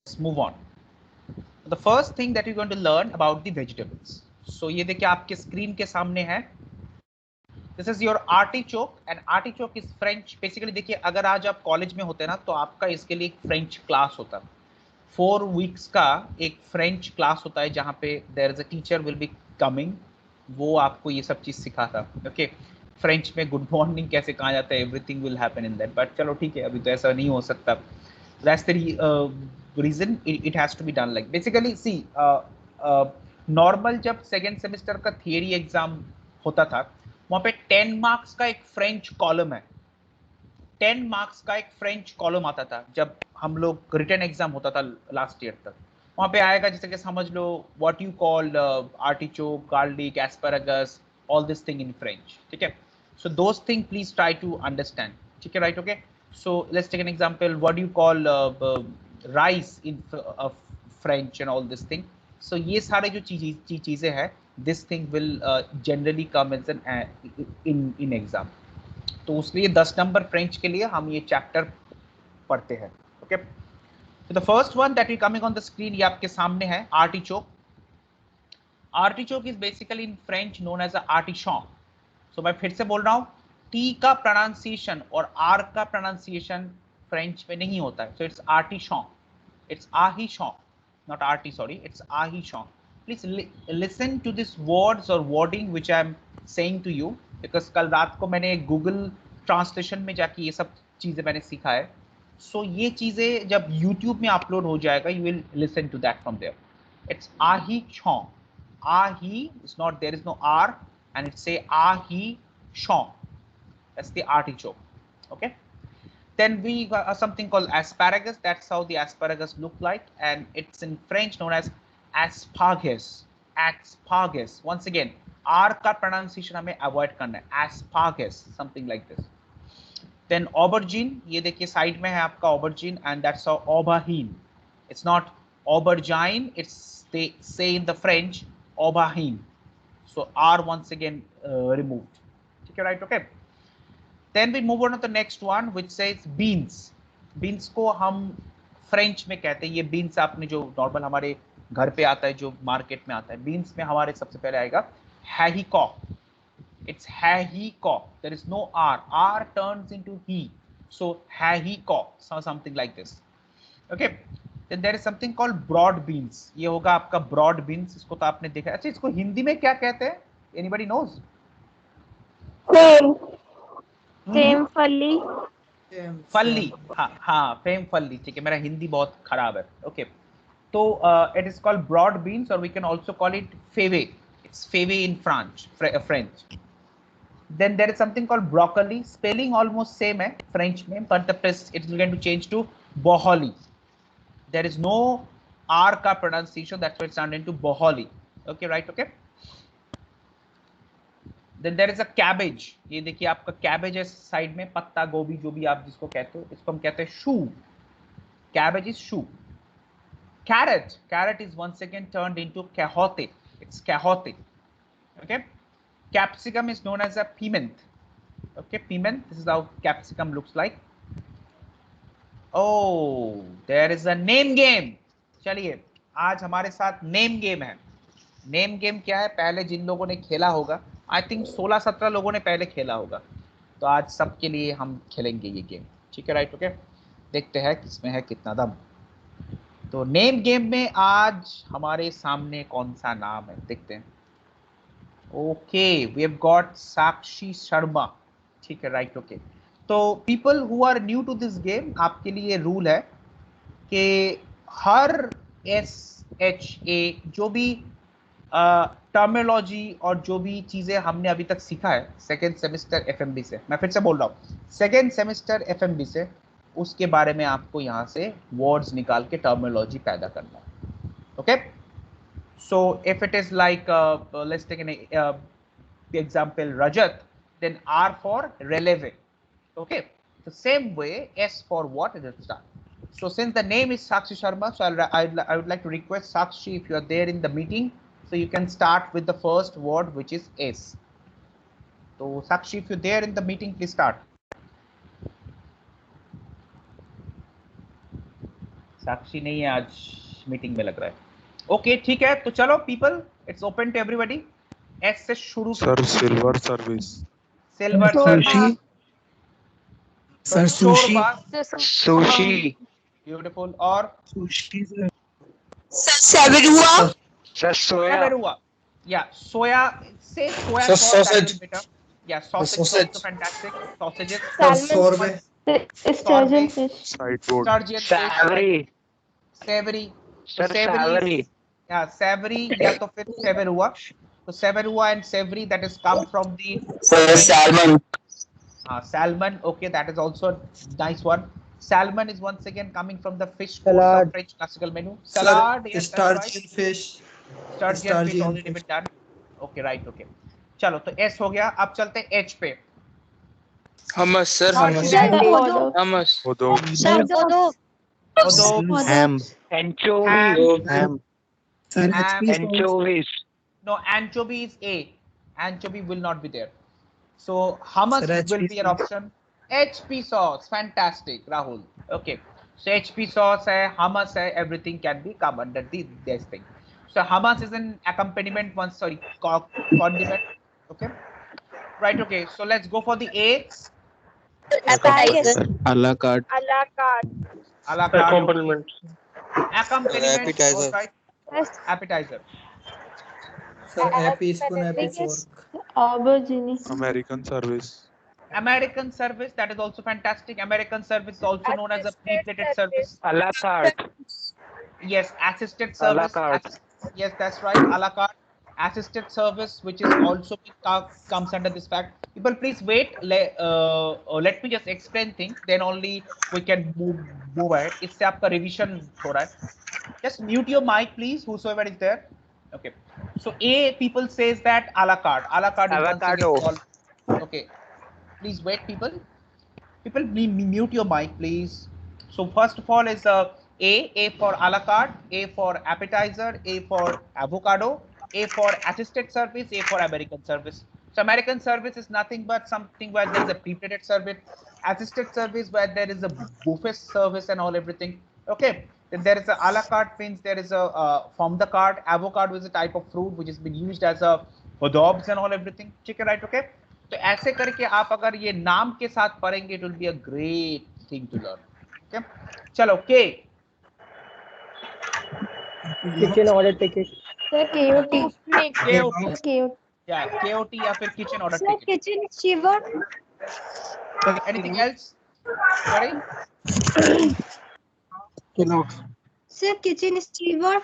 move on. The first thing that you're going to learn about the vegetables. So ये देखिए आपके screen के सामने है. This is your artichoke and artichoke is French. Basically देखिए अगर आज आप कॉलेज में होते हैं ना तो आपका इसके लिए एक फ्रेंच क्लास होता है. 4 वीक्स का एक फ्रेंच क्लास होता है जहाँ पे there is a teacher will be coming. वो आपको ये सब चीज सिखाता. ओके. फ्रेंच में गुड मॉर्निंग कैसे कहा जाता है, everything will happen in that. But चलो ठीक है, अभी तो ऐसा नहीं हो सकता. That's the reason it has to be done like. Basically see normal जब सेकेंड सेमेस्टर का थियरी एग्जाम होता था वहां पे 10 मार्क्स का एक फ्रेंच कॉलम है. 10 मार्क्स का एक फ्रेंच कॉलम आता था जब हम लोग रिटर्न एग्जाम होता था लास्ट ईयर तक. वहां पे आएगा जैसे कि समझ लो what you call artichoke, garlic, asparagus, all this thing in French. ठीक है. So those thing please try to understand. ठीक है, right. Okay. So let's take an example. What you call rice in French and all this thing. So ये सारे जो चीजें हैं, this thing will generally come as an in exam. तो उसके लिए 10 नंबर फ्रेंच के लिए हम ये चैप्टर पढ़ते हैं. ओके. तो the first one that we coming on the screen, ये आपके सामने है, artichoke. Artichoke is basically in French known as आर्टिशॉन. सो मैं फिर से बोल रहा हूं, टी का प्रोनाउंसिएशन और आर का प्रोनाउंसिएशन फ्रेंच में नहीं होता है. सो इट्स आर्टिशॉन. इट्स आहिशॉन, not arti, sorry, it's ahichon. Please listen to this words or wording which I am saying to you, because कल रात को मैंने गूगल ट्रांसलेशन में जाके ये सब चीजें मैंने सीखा है. सो ये चीजें जब यूट्यूब में अपलोड हो जाएगा, you will listen to that from there. It's आहिचों. आही is not, there is no R, and it's say ahichon. That's the artichoke. Okay. Then we got something called asparagus. That's how the asparagus look like, and it's in French known as asparagus. Asparagus. Once again, R का pronunciation हमें avoid करना है. Asparagus, something like this. Then aubergine. ये देखिए side में है आपका aubergine, and that's how aubergine. It's not aubergine. It's they say in the French aubergine. So R once again removed. ठीक है, right? Okay. Then we move on to the next one which says beans. Beans को हम French में कहते हैं. ये beans आपने जो नॉर्मल हमारे घर पे आता है, जो मार्केट में आता है, beans में हमारे सबसे पहले आएगा haricot. It's haricot. There is no R. R turns into he. So haricot, so something like this. Okay. Then there is something called broad beans. ये होगा आपका broad beans. इसको तो आपने देखा. अच्छा, इसको हिंदी में क्या कहते हैं? Anybody knows? सेम सेम फली. फल्ली. हाँ हाँ, फेम फल्ली. ठीक है, मेरा हिंदी बहुत खराब है. ओके. तो it is called broad beans, और we can also call it फेवे. इट्स फेवे in French. Then there is something called broccoli. Spelling almost same है फ्रेंच में, but the press it is going to change to बोहली. There is no R का pronunciation, that's why it's turned into बोहली. Okay, right. Okay. Then there is a cabbage. ये देखिए आपका cabbage है side में, पत्ता गोभी जो भी आप जिसको कहते हो, इसको हम कहते हैं शू. Cabbage is shoe. Carrot. Carrot is once again turned into cahote. It's cahote. Okay. Capsicum is known as a piment. Okay, piment. This is how capsicum looks like. Oh, there is a name game. चलिए, आज हमारे साथ name game है. Name game क्या है? पहले जिन लोगों ने खेला होगा, आई थिंक 16-17 लोगों ने पहले खेला होगा, तो आज सबके लिए हम खेलेंगे ये गेम. ठीक है, राइट. ओके. देखते हैं किसमें है कितना दम. तो नेम गेम में आज हमारे सामने कौन सा नाम है, देखते हैं. Okay, we have got Sakshi Sharma. ठीक है, राइट. ओके. तो people who are new to this game, आपके लिए रूल है कि हर SHA जो भी टर्मिनोलॉजी और जो भी चीजें हमने अभी तक सीखा है सेकेंड सेमेस्टर FMB से, मैं फिर से बोल रहा हूँ, सेकेंड सेमेस्टर FMB से, उसके बारे में आपको यहाँ से वर्ड्स निकाल के टर्मिनोलॉजी पैदा करना है. Okay. So if it is like let's take an example Rajat, then R for relevant. Okay. The same way S for what it is done. So since the name is Sakshi Sharma, so I would like to request Sakshi, if you are there in the meeting, so you can start with the first word which is S. So Sakshi, if you're there in the meeting, please start. साक्षी नहीं है आज, meeting में लग रहा है। Okay ठीक है, तो चलो people, it's open to everybody. S से शुरू। Sir silver service. Silver Sushi. Service. Sir sushi. Sushi. Beautiful. और sushi Savarua. Sir soya. Savarua. Yeah, soya. Say soya Sir, sauce. That sausage. will be better. Yeah, sausage. sausage. Also fantastic. Sausages. Sir Salmon. सोरबे। Sturgeon fish. Side board. Sturgeon fish. सैवरी। Savory. So sir savory. सैवरी। Yeah, savory. या तो फिर Savarua. So Savarua and savory, that is come from the Salmon. salmon. Okay, that is also a nice one. Salmon is once again coming from the fish course Salad. of French classical menu. Salad. Yes, that's right. Sturgeon fish. Sturgeon fish Sturgeon already fish. been done. Okay, right. Okay. चलो तो S हो गया। अब चलते हैं H पे। hummus sir, hummus, hummus, होदो। Although ham. Anchovies. Ham. Sir Ham. HP anchovies. no, anchovy is A. Anchovy will not be there. So hummus Sir, will HP be an option. HP sauce, fantastic, Rahul. Okay, so HP sauce hai, hummus hai, everything can be come under this thing. So hummus is an accompaniment, condiment. Okay, right. Okay, so let's go for the A. Asparagus. A la carte. A la carte. accompaniment, Accompaniment. Appetizer. All right. Appetizer. Sir AP spoon AP fork. Aubergine. American service. American service, that is also fantastic. American service is also known as a pre-plated service. à la carte. Yes, assisted À la service. carte. Yes, that's right. A la carte. Assisted service, which is also comes under this fact. People, please wait. Let me just explain things. Then only we can move ahead. इससे आपका revision हो रहा है. Just mute your mic, please. Whosoever is there. Okay. So A, people says that a la carte. A la carte is once again Avocado. called. Okay. Please wait, people. People, mute your mic, please. So first of all is A for a la carte, A for appetizer, A for avocado, A for assisted service, A for American service. So American service is nothing but something where there is a pre-plated service, assisted service where there is a buffet service and all everything. Okay. Then there is a la carte means there is a from the cart. Avocado is a type of fruit which has been used as a hors and all everything. Chicken, right? Okay. तो ऐसे करके आप अगर ये नाम के साथ पढ़ेंगे it will be a great thing to learn. Okay. चलो K. Kitchen order ticket. Sir, KOT. KOT. Yeah, KOT या फिर kitchen order Sir, ticket. kitchen steward. Anything else? Sorry. Sir, kitchen steward.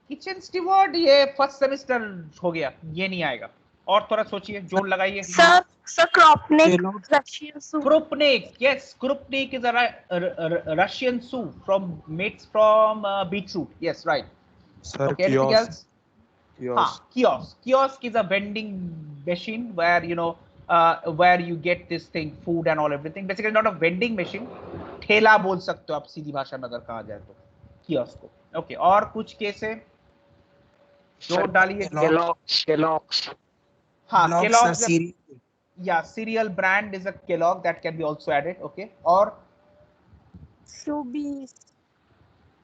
Kitchen steward ये first semester हो गया, ये नहीं आएगा। और थोड़ा सोचिए, जोर लगाइए। Sir, Kropnik. Russian soup. Krupnik, yes, Krupnik is a Russian soup from makes from beetroot. Yes, right. Sir Okay, anything else? Kiosk. Kiosk. Kiosk is a vending machine where where you get this thing, food and all everything. Basically, not a vending machine. ठेला बोल सकते हो आप सीधी भाषा में अगर कहा जाए तो कियोस्क को. Okay, और कुछ केस है जो डालिए। Kellogg's. हाँ, Kellogg's. Siri. Yeah, cereal brand is a Kellogg that can be also added. Okay, or Shubi.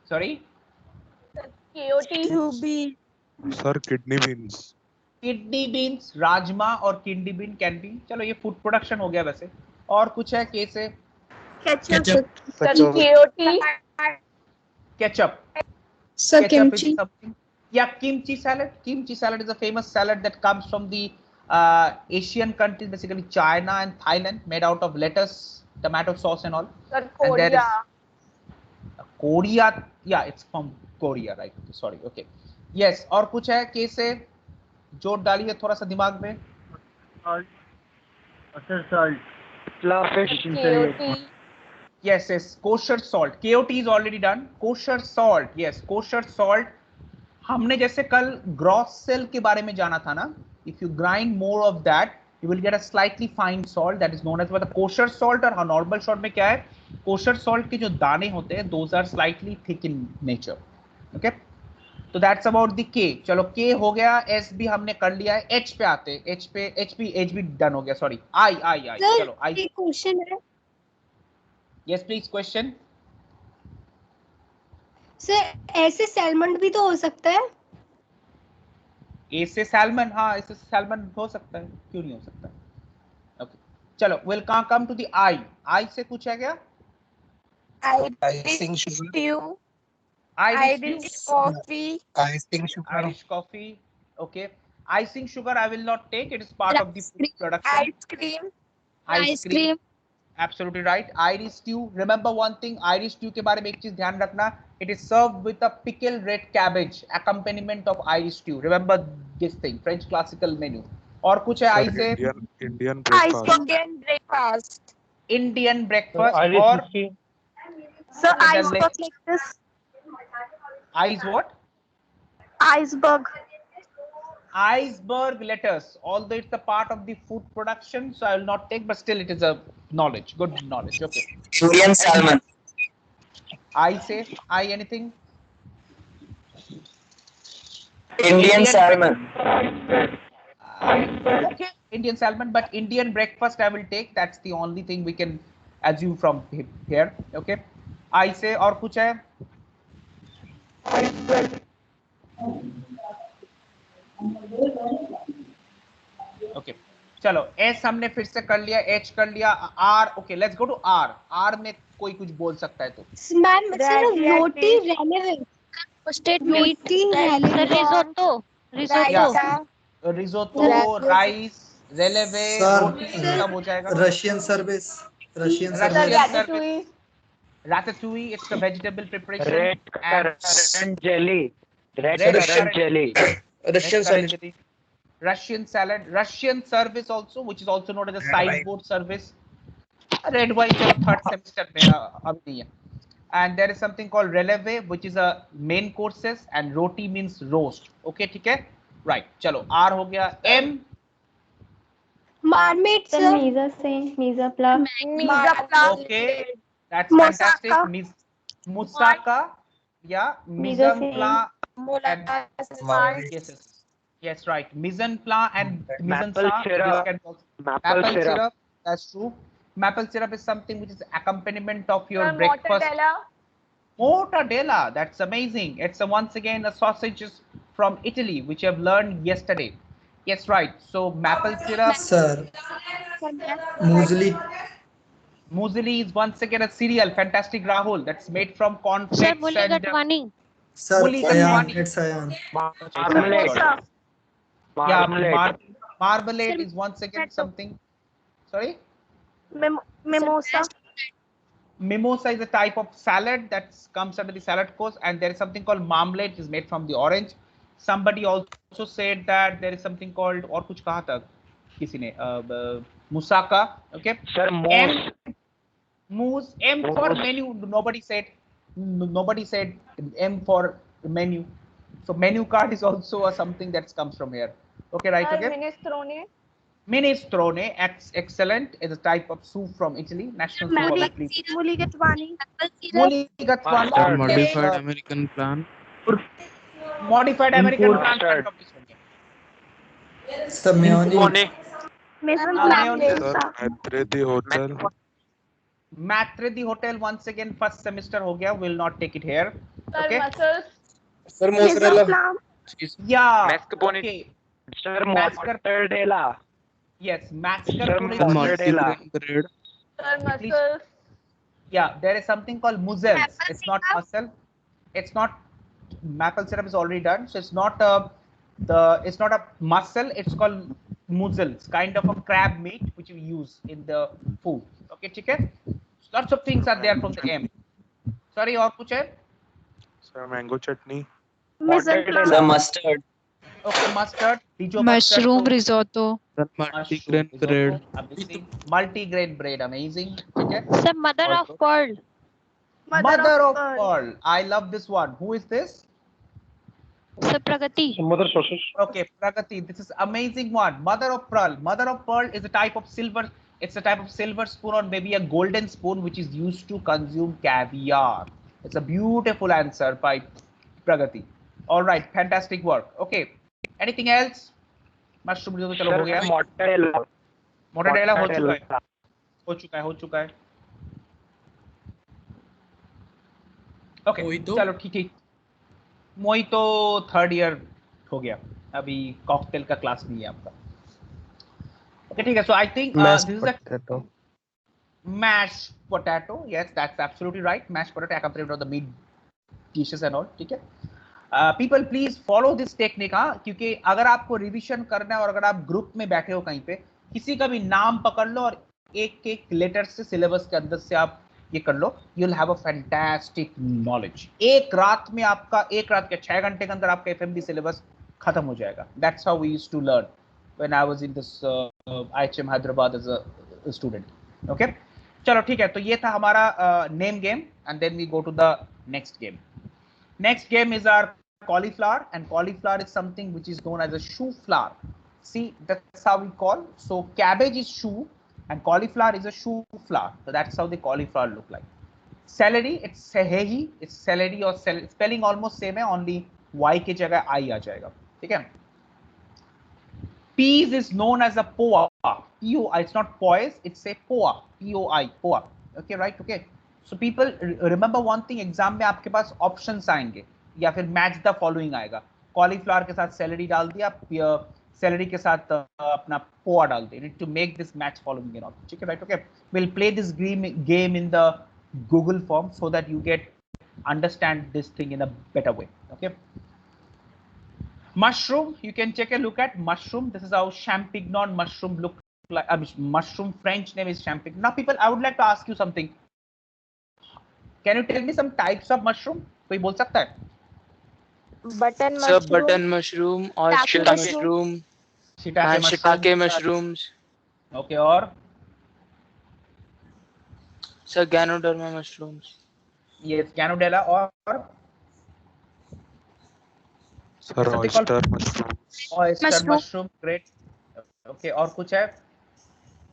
sorry, KOT. Shubi. Sir kidney beans. kidney beans, rajma और kidney bean can be. चलो ये food production हो गया वैसे। और कुछ है case है? Ketchup. Sir, KOT. Ketchup. Sir, Ketchup is kimchi. something. Yeah, kimchi salad. Kimchi salad is a famous salad that comes from the Asian countries, basically China and Thailand, made out of lettuce, tomato sauce and all. Sir, And there Korea. is Korea. Yeah, it's from Korea, right? Sorry. Okay. Yes. और कुछ है case है? जोर डालिए थोड़ा सा दिमाग में। KOT. Yes, kosher salt. KOT is already done. Kosher salt. Yes, kosher salt. हमने जैसे कल gross cell के बारे में जाना था ना, if you grind more of that you will get a slightly fine salt that is known as the kosher salt. और normal salt में क्या है, kosher salt के जो दाने होते हैं those are slightly thick in nature. Okay, तो that's about the K. चलो K हो गया, S भी हमने कर लिया है। H पे आते हैं। H भी डन हो गया। सॉरी, I चलो I. एक क्वेश्चन है। Yes, please question. सर ऐसे सैलमन भी तो हो सकता है। ए से सैल्मन, हाँ ऐसे सैल्मन हो सकता है, क्यों नहीं हो सकता। ओके चलो विल कम टू द आई। आई से कुछ है क्या? Icing sugar. Irish coffee. Icing sugar. Irish coffee. Okay. Icing sugar I will not take. It is part of the food production. Ice cream. Ice cream. Absolutely right. Irish stew. Remember one thing. Irish stew के बारे में एक चीज ध्यान रखना. It is served with a pickled red cabbage, accompaniment of Irish stew. Remember this thing. French classical menu. और कुछ है आई से? Indian breakfast. Indian breakfast. Indian breakfast और sir Okay, iceberg then like this. ice what? Iceberg. Iceberg lettuce, although it's a part of the food production, so I will not take, but still it is a knowledge, good knowledge. Okay. Julian salmon. I say, I anything? Indian salmon. Okay, Indian salmon, but Indian breakfast I will take. That's the only thing we can assume from here. Okay. I say, और कुछ है? Okay चलो S हमने फिर से कर लिया, H कर लिया, R. Okay let's go to R. R में कोई कुछ बोल सकता है तो? Ma'am sir roti relevant. Roti relevant. Risotto. Risotto, rice, रेलेवे, सर रोटी सब हो जाएगा। Russian service. Russian Russian service. Service, ratatouille, it's a vegetable preparation. Red currant jelly. Red Red currant currant- jelly. Russian salad. Russian salad, Russian service also, which is also known as a sideboard service. Red wine चलो third semester में अब नहीं है. And there is something called releve, which is a main courses, and roti means roast. Okay, ठीक है? Right. चलो R हो गया. M. मार्मेट The sir. Misa Saint, Misa Plum. Okay, that's Moussaka. fantastic. Moussaka, yeah. Mise en place. Yes, right. Mise en place and mise en Maple place. syrup. This can also, Maple syrup. That's true. Maple syrup is something which is accompaniment of your breakfast. Mortadella. That's amazing. It's once again a sausages from Italy, which I've learned yesterday. Yes, right. So maple syrup. Sir muesli. Muesli is once again a cereal. Fantastic, Rahul. That's made from cornflakes Sir, and Mulligatwani. Sir Mulligatawny. Ayan, it's Ayan. Marmalade. yeah, Marmalade. marmalade is once again something. Sorry, Mimosa. mimosa is a type of salad that comes under the salad course, and there is something called marmalade, which is made from the orange. Somebody also said that there is something called और कुछ कहा था किसी ने moussaka. Okay. Sir, mousse. Mousse. M for Mousse. menu. Nobody said M for menu. So menu card is also something that comes from here. Okay, right? Okay. Minestrone, excellent, is a type of soup from Italy. National soup of Italy. Mulligatawny. Mulligatawny. Mustard. Modified American plan. Modified American Mustard. plan from this one. Sir mayonnaise. Mayonnaise. Sir, Maitre Hotel. Matre the hotel once again first semester हो गया. Will not take it here. Okay. Sir, mozzarella. Yeah. Mascarpone. Okay. Sir, Mascar- mortadella. Yes. Sir, Mascarpone. Mortadella. Multi-grain bread. Please. Yeah, there is something called mussels. It's not mussel. It's not. Maple syrup is already done, so it's not a it's not a mussel. It's called mussels, kind of a crab meat which you use in the food. Okay, ठीक है? Lots of things are there from the M. Sorry, और कुछ है? Sir, mango chutney. Sir, mustard. Okay, mustard. Dijon Mushroom mustard. risotto. Sir, multi-grain bread. Obviously, multi-grain bread, amazing. ठीक है? Sir, mother of pearl. Mother of pearl. I love this one. Who is this? Sir, Pragati. Mother sausage. Okay, Pragati. This is amazing one. Mother of pearl. Mother of pearl is a type of silver. It's a type of silver spoon or maybe a golden spoon which is used to consume caviar. It's a beautiful answer by Pragati. All right, fantastic work. Okay, anything else? Mushroom risotto चलो हो गया. Sir, mortadella. Mortadella हो चुका है. हो चुका है. Okay चलो ठीक। मोहितो थर्ड ईयर हो गया, अभी कॉकटेल का क्लास नहीं है आपका। ओके ठीक है, so I think this is a mashed potato. Yes, that's absolutely right. Mashed potato accompanied with the meat dishes and all. ठीक है, people please follow this technique, हाँ, क्योंकि अगर आपको रिविजन करना है और अगर आप ग्रुप में बैठे हो कहीं पे, किसी का भी नाम पकड़ लो और एक एक लेटर से सिलेबस के अंदर से आप ये कर लो, you'll have a fantastic knowledge. एक रात में आपका, एक रात के 6 घंटे के अंदर आपका FMD सिलेबस खत्म हो जाएगा. That's how we used to learn when I was in this IHM Hyderabad as a student. Okay, चलो ठीक है, तो ये था हमारा name game and then we go to the next game. Next game is our cauliflower, and cauliflower is something which is known as a shoe flower. See, that's how we call. So cabbage is shoe and cauliflower is a shoe flower. So that's how the cauliflower look like. Celery, it's sehehi, it's celery or spelling almost same है, only y की जगह I आ जाएगा. ठीक है. Peas is known as a poa. P-O-I, it's not poise, it's a poa. P-O-I, poa. Okay, right? Okay. So people remember one thing, exam में आपके पास options आएंगे या फिर match the following आएगा. Cauliflower के साथ celery डाल दिया, celery के साथ अपना poa डाल दिया. You need to make this match following and all. ठीक है, right? Okay. We'll play this game in the Google form so that you get understand this thing in a better way. Okay. Mushroom, you can take a look at mushroom. This is how champignon mushroom look like. Mushroom French name is champignon. Now people, I would like to ask you something. Can you tell me some types of mushroom? कोई बोल सकता है? Button mushroom. Sir, button mushroom, oyster mushroom, and shiitake mushrooms. Okay, और? Sir, Ganoderma mushrooms. Yes, Ganoderma और? Sir, oyster mushroom. Oyster mushroom, great. Okay, और कुछ है?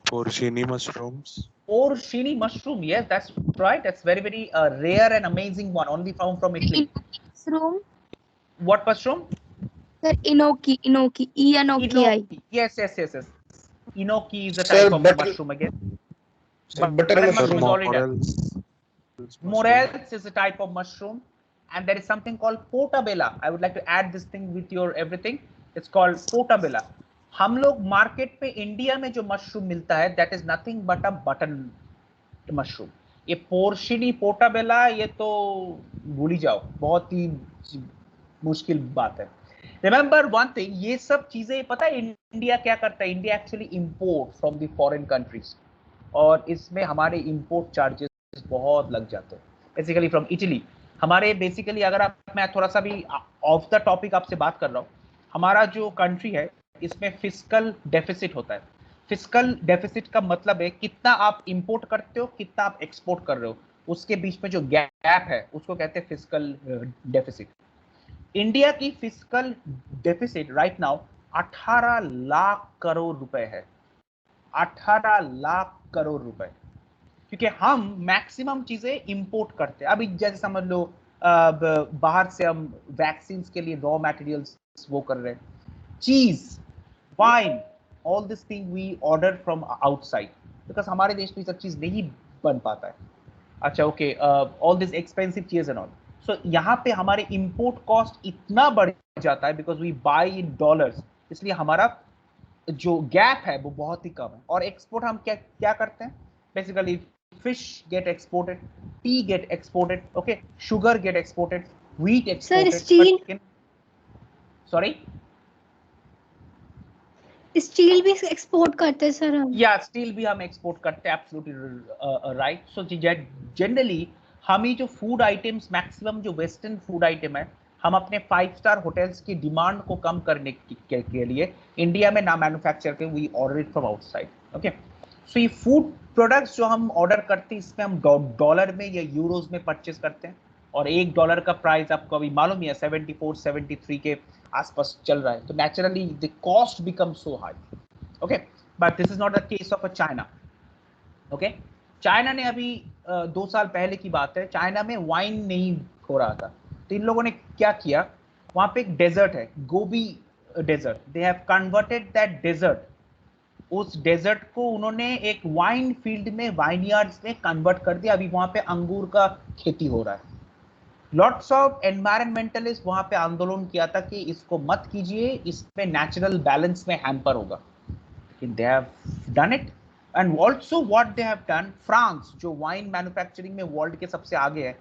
Porcini mushrooms. Porcini mushroom, yes, that's right. That's very, very rare and amazing one, only found from Italy. Mushroom. What mushroom? Sir, enoki, E-N-O-K-I. Yes. Enoki is a type of mushroom again. Butter mushroom. Morels is a type of mushroom. And there is something called portabella. I would like to add this thing with your everything. It's called portabella. हम लोग market पे India में जो mushroom मिलता है, that is nothing but a button mushroom. ये पोर्शिनी पोर्टाबेला, ये तो भूल ही जाओ, बहुत ही मुश्किल बात है. रिमेंबर वन थिंग, ये सब चीजें पता है इंडिया क्या करता है? India actually import from the foreign countries, और इसमें हमारे इंपोर्ट चार्जेस बहुत लग जाते हैं. बेसिकली फ्रॉम इटली हमारे, बेसिकली अगर आप, मैं थोड़ा सा भी ऑफ द टॉपिक आपसे बात कर रहा हूँ, हमारा जो कंट्री है इसमें फिस्कल डेफिसिट होता है. फिस्कल डेफिसिट का मतलब है कितना आप इंपोर्ट करते हो, कितना आप एक्सपोर्ट कर रहे हो, उसके बीच में जो गैप है उसको कहते हैं फिस्कल डेफिसिट. इंडिया की fiscal deficit right now 18 lakh crore रुपए है. 18 लाख करोड़ रुपए, क्योंकि हम मैक्सिमम चीजें इंपोर्ट करते हैं. अभी जैसे समझ लो बाहर से हम वैक्सीन के लिए रॉ मटेरियल्स वो कर रहे हैं, cheese, wine, all this thing we order from outside, because हमारे देश में सब चीज नहीं बन पाता है. अच्छा ओके, ऑल दिस एक्सपेंसिव चीज एंड ऑल. सो यहाँ पे हमारे इंपोर्ट कॉस्ट इतना बढ़ जाता है because we buy in dollars, इसलिए हमारा जो गैप है वो बहुत ही कम है. और एक्सपोर्ट हम क्या करते हैं? Basically fish get exported, tea get exported, okay, sugar get exported, wheat exported. Sir, steel. Sorry? Steel भी एक्सपोर्ट करते हैं सर हम. या स्टील भी हम एक्सपोर्ट करते हैं, एब्सोल्युटली राइट. सो जनरली हम ही जो फूड आइटम्स, मैक्सिमम जो वेस्टर्न फूड आइटम है, हम अपने 5 स्टार होटल्स की डिमांड को कम करने के लिए इंडिया में ना मैन्युफैक्चर के, we order it from outside. Okay, so ये फूड प्रोडक्ट्स जो हम ऑर्डर करते हैं इसमें हम डॉलर में या यूरोज में परचेज करते हैं, और $1 का प्राइस आपको अभी मालूम ही है 74-73 के आसपास चल रहा है. तो naturally the cost become so high. Okay, but this is not the case of a China. Okay, China ने अभी 2 साल पहले की बात है, चाइना में वाइन नहीं हो रहा था, तो इन लोगों ने क्या किया, वहां पे एक डेजर्ट है, Gobi desert, they have converted that desert, उस डेजर्ट को उन्होंने एक वाइन फील्ड में, वाइनयार्ड्स में कन्वर्ट कर दिया. अभी वहां पे अंगूर का खेती हो रहा है. लॉट्स ऑफ एनवायरमेंटलिस्ट वहां पे आंदोलन किया था कि इसको मत कीजिए, इसमें नेचुरल बैलेंस में हैम्पर होगा, लेकिन they have done it. And also what they have done, France जो वाइन मैन्युफैक्चरिंग में वर्ल्ड के सबसे आगे है,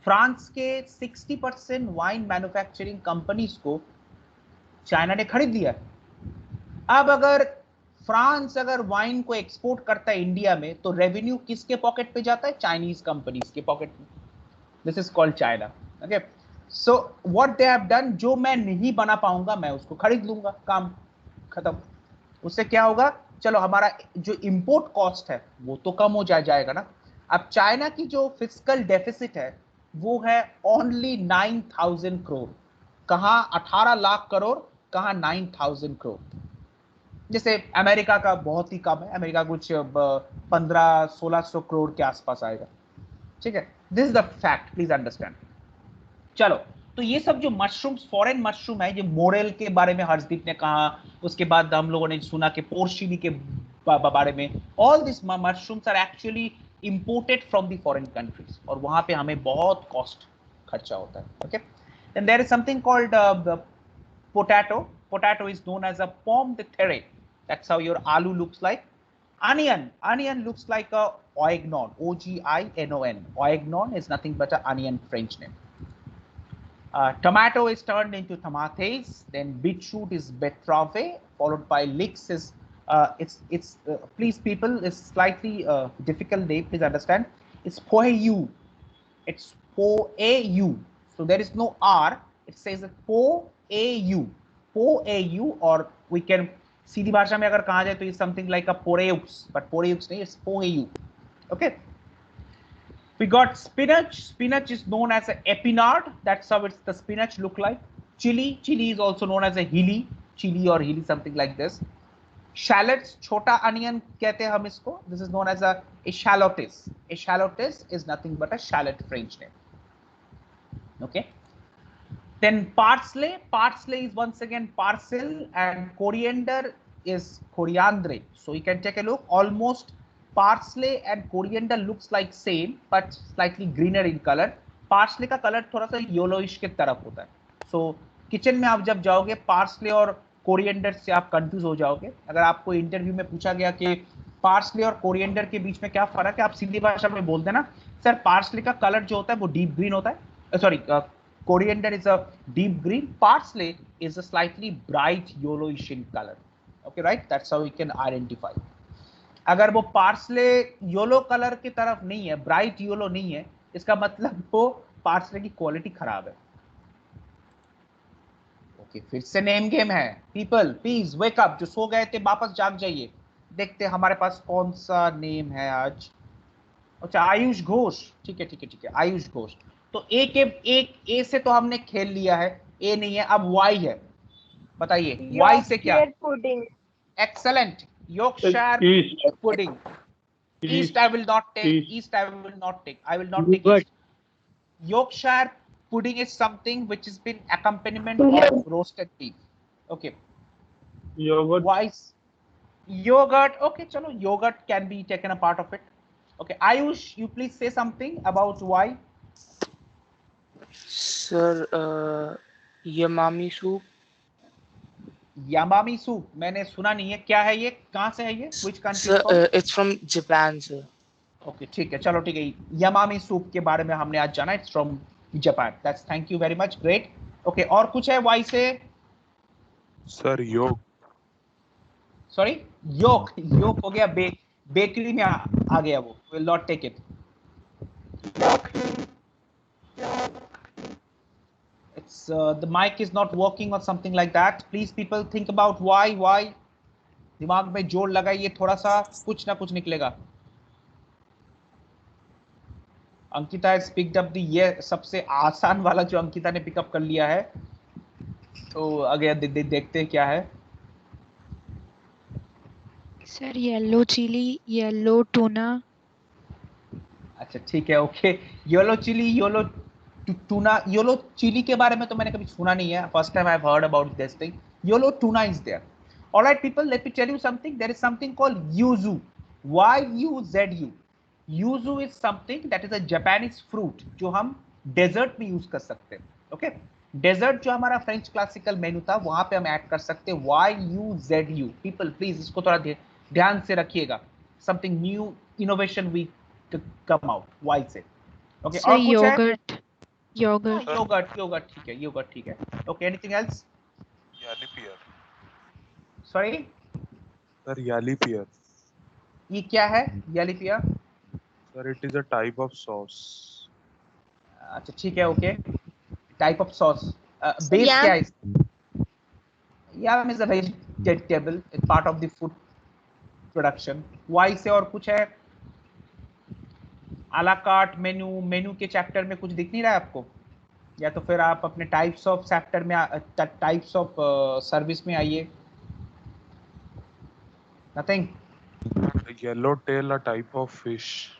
फ्रांस के 60% वाइन मैन्युफैक्चरिंग कंपनीज को चाइना ने खरीद लिया। अब अगर फ्रांस अगर वाइन को एक्सपोर्ट करता है इंडिया में, तो रेवेन्यू किसके पॉकेट पे जाता है? चाइनीज कंपनीज के पॉकेट में। This is called China. Okay, so what they have done, जो मैं नहीं बना पाऊंगा मैं उसको खरीद लूंगा, काम खत्म। उससे क्या होगा, चलो हमारा जो इंपोर्ट कॉस्ट है वो तो कम हो जाएगा ना। अब चाइना की जो फिस्कल डेफिसिट है वो है ओनली 9,000 करोड़, कहाँ 18 लाख करोड़, कहाँ 9,000 करोड़। जैसे अमेरिका का बहुत ही कम है, अमेरिका कुछ 1500-1600 करोड़ के आसपास आएगा। ठीक है, this is the fact, please understand. चलो, तो ये सब जो मशरूम्स, फॉरेन मशरूम है, ये मोरेल के बारे में हर्षदीप ने कहा, उसके बाद हम लोगों ने सुना कि पोर्शिनी के बारे में, all this mushrooms are actually imported from the foreign countries, और वहां पे हमें बहुत कॉस्ट खर्चा होता है। Okay, then there is something called potato. Potato is known as a pomme de terre. That's how your aloo looks like. Onion looks like a oignon, O-G-I-N-O-N. Oignon is nothing but an onion French name. Tomato is turned into tomates. Then beetroot is betrave, followed by leeks is please people, it's slightly difficult name, please understand. It's poeu. It's poeu. So there is no R. It says that poeu, or we can सीधी भाषा में अगर कहा जाए तो something like a poreux, but poreux नहीं, it's poeu. Okay, we got spinach. Spinach is known as an epinard. That's how the spinach look like. Chili is also known as a chili or hilly, something like this. Shallots, छोटा onion कहते हैं हम इसको. This is known as a eschalotes. Eschalotes is nothing but a shallot French name. Okay. Then parsley. Parsley is once again parsley, and coriander is coriandre. So you can take a look. Almost parsley and coriander looks like same, but slightly greener in color. Parsley का colour थोड़ा सा yellowish के तरफ होता है. So kitchen में आप जब जाओगे, पार्सले और कोरिएंडर से आप कंफ्यूज हो जाओगे. अगर आपको इंटरव्यू में पूछा गया कि पार्सले और कोरिएंडर के बीच में क्या फर्क है, आप सीधी भाषा में बोल देना, सर पार्सले का कलर जो होता है वो डीप ग्रीन होता है. Sorry, coriander is a deep green, parsley is a slightly bright yellowish in color. Okay, right? That's how we can identify. अगर वो parsley yellow color की तरफ नहीं है, bright yellow नहीं है, इसका मतलब वो parsley की क्वालिटी खराब है. Okay, फिर से नेम गेम है. People, please wake up. जो सो गए थे वापस जाग जाइए. देखते हैं हमारे पास कौन सा नेम है आज. अच्छा, आयुष घोष. ठीक है, आयुष घोष. तो ए से तो हमने खेल लिया है, ए नहीं है, अब वाई है. बताइए वाई से क्या? Pudding. Excellent. Yorkshire pudding. Yeast I will not take. I will not take East. Yorkshire pudding is something which has been accompaniment of roasted beef. Okay. Yogurt. Why? Yogurt. Okay, chalo, yogurt can be taken a part of it. Okay, Ayush, you please say something about why. Sir, yamami soup. यामामी soup मैंने सुना नहीं है, क्या है ये, कहाँ से है ये, which country? Sir, it's from Japan, sir. Okay, ठीक है, चलो ठीक है. यामामी सूप के बारे में हमने आज जाना. It's from Japan. That's thank you very much. Great. Okay, और कुछ है वाई से? सर योग. Sorry, योग हो गया. बेकरी में आ गया वो. Will not take it. It's the mic is not working or something like that. Please people think about why. दिमाग में जोर लगाइए थोड़ा सा, कुछ ना कुछ निकलेगा. अंकिता has picked up ये सबसे आसान वाला जो अंकिता ने पिकअप कर लिया है. तो आगे देखते हैं क्या है. Sir yellow chilli, yellow tuna. अच्छा ठीक है, okay. Yellow chilli, yellow tuna. Yellow chilli के बारे में तो मैंने कभी सुना नहीं है. First time I have heard about this thing. Yellow tuna is there. Alright people, let me tell you something. There is something called yuzu. YUZU. Yuzu is something that is a Japanese fruit जो हम desert में use कर सकते हैं। Okay, desert जो हमारा French classical मेनू था वहां पे हम ऐड कर सकते हैं YUZU। पीपल प्लीज इसको थोड़ा ध्यान से रखिएगा, something new innovation we come out Y से। ओके, Sir, और कुछ है? yogurt. Yogurt. योगर्ट ठीक है, योगर्ट ठीक है। Okay, anything else? Yalipier. Sorry, Sir, Yalipier. ये क्या है यालिपिया? Sir, it is a type of sauce. अच्छा ठीक है, okay, type of sauce. Base yam. क्या है? Yam is a vegetable, it's part of the food production. Y से और कुछ है? आला कार्ट मेनू, मेनू के चैप्टर में कुछ दिख नहीं रहा है आपको, या तो फिर आप अपने टाइप्स ऑफ चैप्टर में, टाइप्स ऑफ सर्विस में आइए। Nothing. Yellowtail, a type of fish.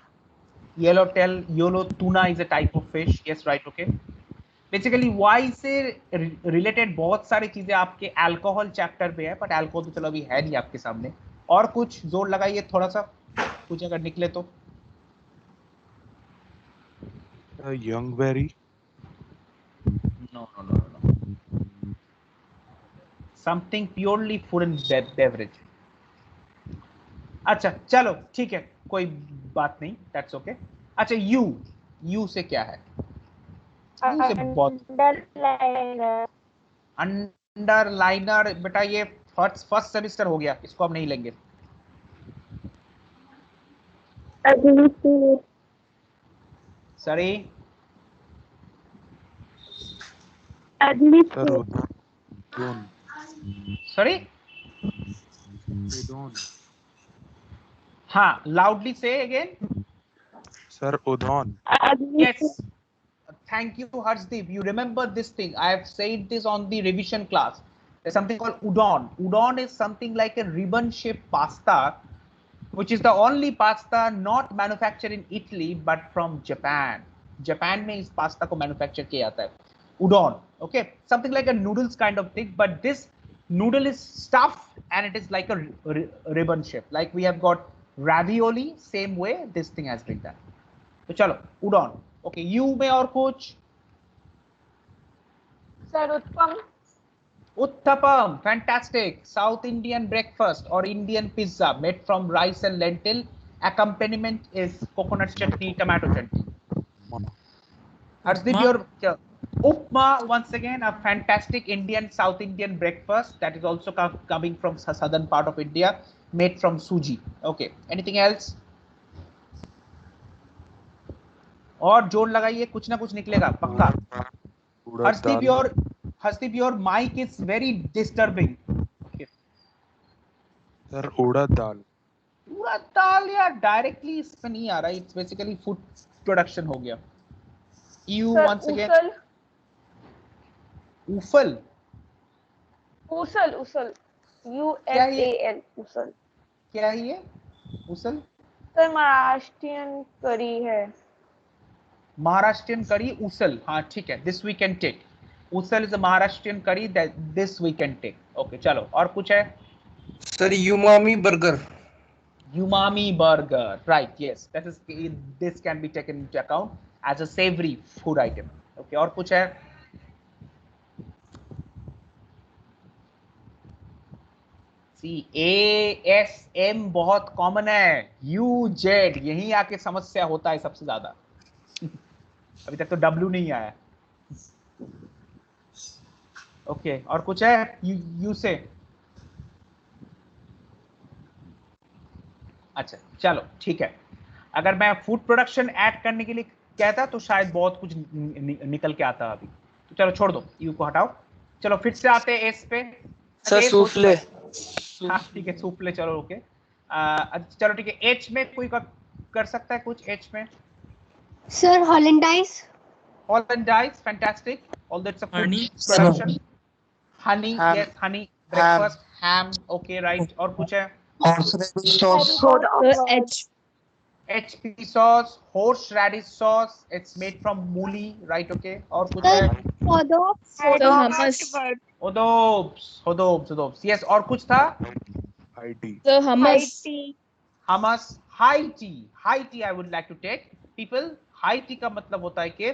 Yellowtail, yellow tuna is a type of fish. Yes, right, okay. Basically Y से रिलेटेड बहुत सारी चीजें आपके अल्कोहल चैप्टर पे है, बट अल्कोहल तो चलो अभी है नहीं आपके सामने। और कुछ जोर लगाइए थोड़ा सा, कुछ अगर निकले तो। Youngberry. No. Something purely food and beverage. अच्छा चलो ठीक है, कोई बात नहीं, दैट्स ओके। अच्छा यू से क्या है? यू से बहुत अंडरलाइनर बेटा, ये फर्स्ट सेमेस्टर हो गया, इसको हम नहीं लेंगे। Sorry, Sir, udon. Sorry, Udon. हाँ, लाउडली से again. Sir, udon. Yes, thank you, Harshdeep. You remember this thing? I have said this on the revision class. There's something called udon. Udon is something like a ribbon-shaped pasta, which is the only pasta not manufactured in Italy but from Japan. Japan में इस pasta को manufacture किया जाता है, udon. Okay, something like a noodles kind of thing, but this noodle is stuffed and it is like a ribbon shape. Like we have got ravioli, same way this thing has been done. तो चलो udon. Okay, you में और कुछ? Sir uttapam. Uttapam, fantastic. South Indian breakfast or Indian pizza made from rice and lentil. Accompaniment is coconut chutney, tomato chutney. Harshdeep, your upma, once again, a fantastic Indian, South Indian breakfast that is also coming from southern part of India, made from suji. Okay, anything else? और जोर लगाइए, कुछ ना कुछ निकलेगा पक्का। Harshdeep, your mic is very disturbing. Okay. Sir, urad dal. urad dal यार directly इसमें नहीं आ रहा, इट्स बेसिकली फूड प्रोडक्शन हो गया। You once again. ऊफल। Usal USAL उसल। क्या है ये उसल? सर महाराष्ट्रियन करी है। महाराष्ट्रियन करी उसल, हाँ ठीक है, this we can take. Usal is a Maharashtrian curry, this we can take. Okay चलो, और कुछ है? Sir umami burger. Umami burger, right? Yes, this can be taken into account as a savory food item. Okay, और कुछ है? ASM बहुत common है, UZ यही आके समस्या होता है सबसे ज्यादा। अभी तक तो W नहीं आया। ओके, और कुछ है? यू से? अच्छा चलो ठीक है, अगर मैं फूड प्रोडक्शन ऐड करने के लिए कहता तो शायद बहुत कुछ निकल के आता अभी, तो चलो छोड़ दो, यू को हटाओ। चलो फिर से आते हैं एस पे। Sir souffle. हाँ ठीक है, सूफले, चलो ओके। चलो ठीक है, एच में कोई कर सकता है कुछ? एच में sir हॉलैंडाइज। Hollandaise, fantastic. Although it's a food production. Honey, Ham. yes, honey. Breakfast, ham. Okay, right. और कुछ है? Horseradish sauce. HP sauce, horseradish sauce. It's made from mooli, right? Okay. और कुछ है? Hodobs. Yes. और कुछ था? High tea. Hummus. High tea. I would like to take. People, high tea का मतलब होता है कि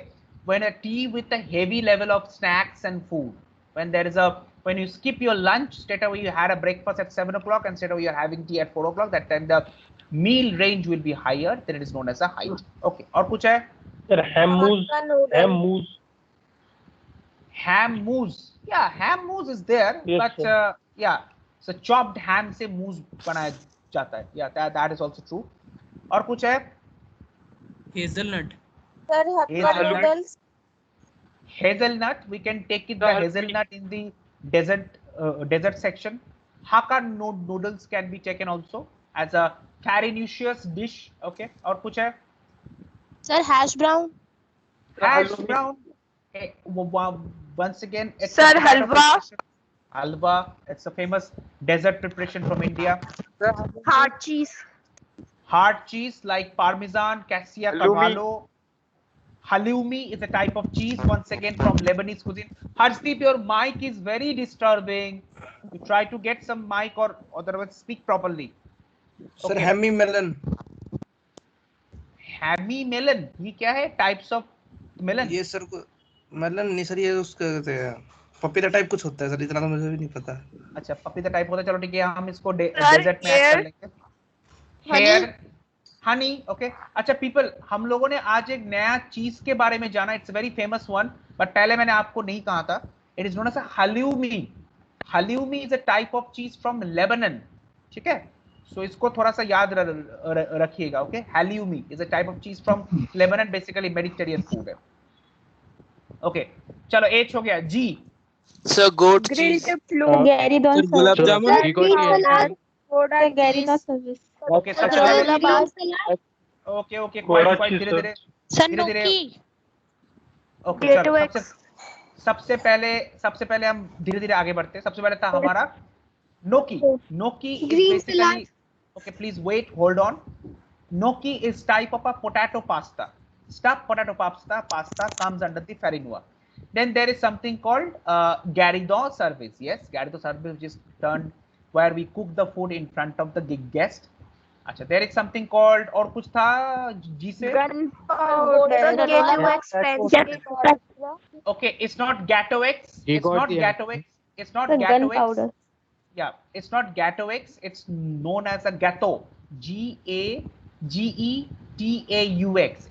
when a tea with a heavy level of snacks and food. When you skip your lunch, straight away you had a breakfast at 7 o'clock and straight away you're having tea at 4 o'clock. That time the meal range will be higher, then it is known as a height. Okay, और कुछ है? Sir, ham mousse. Ham mousse. Yeah, ham mousse is there, Yes, but yeah, so chopped ham से mousse बनाया जाता है. Yeah, that is also true. और कुछ है? Hazelnut. Sir, noodles. Hazelnut. We can take it the hazelnut in the desert section. Hakka noodles can be taken also as a farinaceous dish. Okay. और कुछ है? Sir, hash brown. Hash brown. Once again, it's Sir, a kind of halwa. preparation. Halwa. It's a famous desert preparation from India. Hard cheese. Hard cheese like Parmesan, Cassia, Cavallo. Halloumi is a type of cheese, once again from Lebanese cuisine. Harshdeep, your mic is very disturbing. You try to get some mic or otherwise speak properly. Sir, Okay. hammy melon. Hammy melon. ये क्या है? Types of melon. ये sir melon नहीं sir, ये उसका कहते हैं पपीता टाइप कुछ होता है सर, इतना तो मुझे भी नहीं पता. अच्छा, पपीता टाइप होता है. चलो ठीक है, हम इसको Sir, डेजर्ट में ऐड कर लेंगे. Honey. हेयर, हनी. ओके. अच्छा पीपल, हम लोगों ने आज एक नया चीज के बारे में जाना. It's very famous one, but पहले मैंने आपको नहीं कहा था. It is known as halloumi. Halloumi is a type of cheese from Lebanon. ठीक है, सो इसको थोड़ा सा याद रखिएगा. Okay, halloumi is a type of cheese from Lebanon, basically Mediterranean food है. ओके, चलो H हो गया. G. Sir, goat cheese. Gary don't Sir, gulab jamun. Gary का service. ओके, सबसे पहले ओके क्वाइट धीरे-धीरे. Sir, धीरे-धीरे. gnocchi. ओके, चलो सबसे पहले हम धीरे-धीरे आगे बढ़ते हैं. सबसे पहले था हमारा gnocchi. Gnocchi is basically, okay, please wait, hold on. Gnocchi is type of a potato pasta. Stuffed potato pasta comes under the farina. Then there is something called Garridon service. Yes, Garridon service, which is turned where we cook the food in front of the guest. अच्छा, there is something called, और कुछ था जी से? Okay, it's not Gatto X. It's not Gatto X. It's not Gatto X. Yeah, it's not Gatto X. It's known as a Gatto. G-A-G-E-T-A-U-X.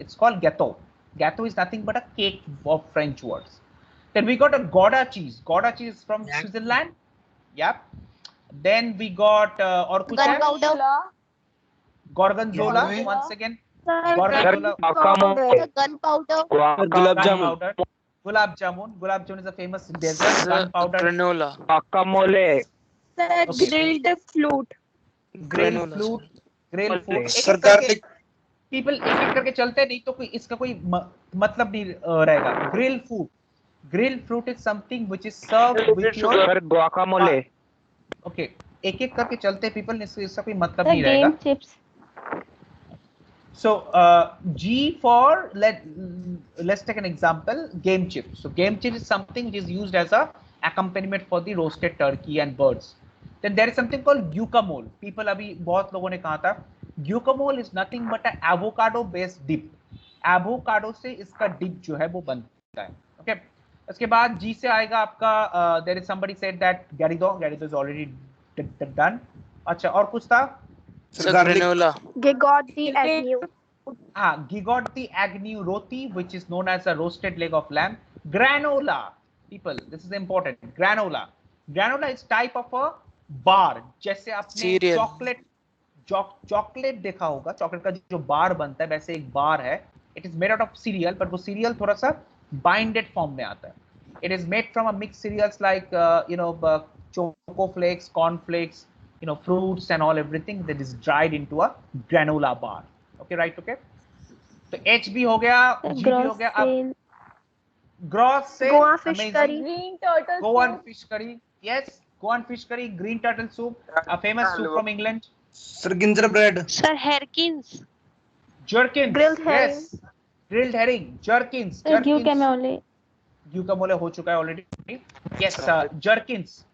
It's called Gatto. Gatto is nothing but a cake of French words. Then we got a Gouda cheese. Gouda cheese is from Switzerland. Yep. Then we got और कुछ है? Gorgonzola. Once again. Gorgonzola. Gunpowder. Gulab jamun is a famous dessert. Gunpowder. Granola. Guacamole. Grilled flute. Grilled fruit. Sir garlic. People एक करके चलते नहीं तो कोई इसका कोई मतलब नहीं रहेगा. Grilled fruit is something which is served with your Guacamole. Okay, एक करके चलते people, इसका कोई मतलब नहीं रहेगा. Game chips. So G for let's take an example, game chips. So game chips is something which is used as a accompaniment for the roasted turkey and birds. Then there is something called guacamole. People अभी बहुत लोगों ने कहा था guacamole is nothing but an avocado based dip. Avocado से इसका dip जो है वो बनता है. Okay. उसके बाद G से आएगा आपका there is somebody said that Garridon is already done. अच्छा, और कुछ था? Granola. Gigotty Agnew. Gigotty Agnew roti, which is known as a roasted leg of lamb. Granola, people, this is important. Granola is type of a bar. जैसे आपने chocolate देखा होगा, chocolate का जो बार बनता है वैसे एक बार है. It is made out of cereal, but वो cereal थोड़ा सा binded form में आता है. It is made from a mixed cereals like choco flakes, corn flakes, fruits and all, everything that is dried into a granola bar. Okay, right? Okay. So H भी हो gaya, G भी हो gaya. अब gross से Goa fish amazing. curry. Green turtle Goan fish curry. Yes, Goan fish curry, green turtle soup, a famous soup from England. Sir, gingerbread. Sir, Herkins. Jerkins. Grilled herring. Yes. Grilled herring. Jerkins. Sir, guacamole. Guacamole हो चुका है already. Yes, jerkins.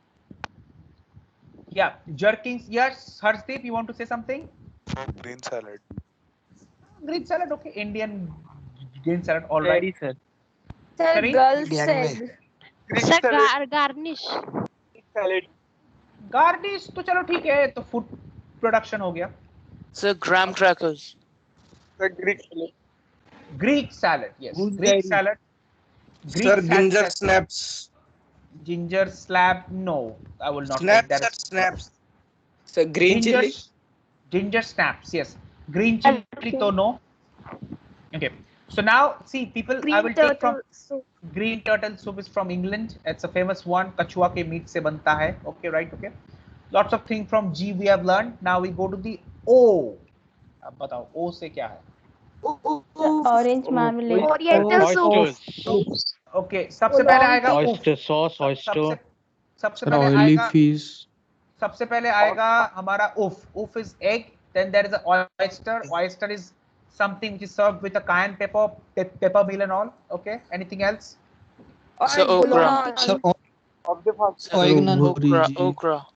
Yeah, jerkins. Yes, Harshdeep, you want to say something? Green salad. Green salad, okay. Indian green salad, all right. Sir. Sir, Sorry? girl's Gang में। egg. Sir, garnish. Garnish तो चलो ठीक है, तो food production हो गया. Sir, graham crackers. Greek salad, yes. Greek Gooseberry. salad. Sir, ginger snaps. Ginger slab, no, I will not Snaps take or that. snaps? Sir, green ginger, chili. ginger snaps, yes. Green chili to no. Okay, so now see people, I will take from soup. green turtle soup is from England. It's a famous one. Kachua ke meat se banta hai. Okay, right? Okay. Lots of things from G we have learned. Now we go to the O. अब बताओ O से क्या है? Orange marmalade. Oriental soup. Okay, सबसे पहले आएगा Oyster sauce, oyster. सबसे Sir, पहले oily आएगा fish. सबसे पहले आएगा हमारा oof is egg, then there is a oyster is something which is served with a cayenne pepper meal and all. Okay, anything else? Sir, okra. Sir, Okra.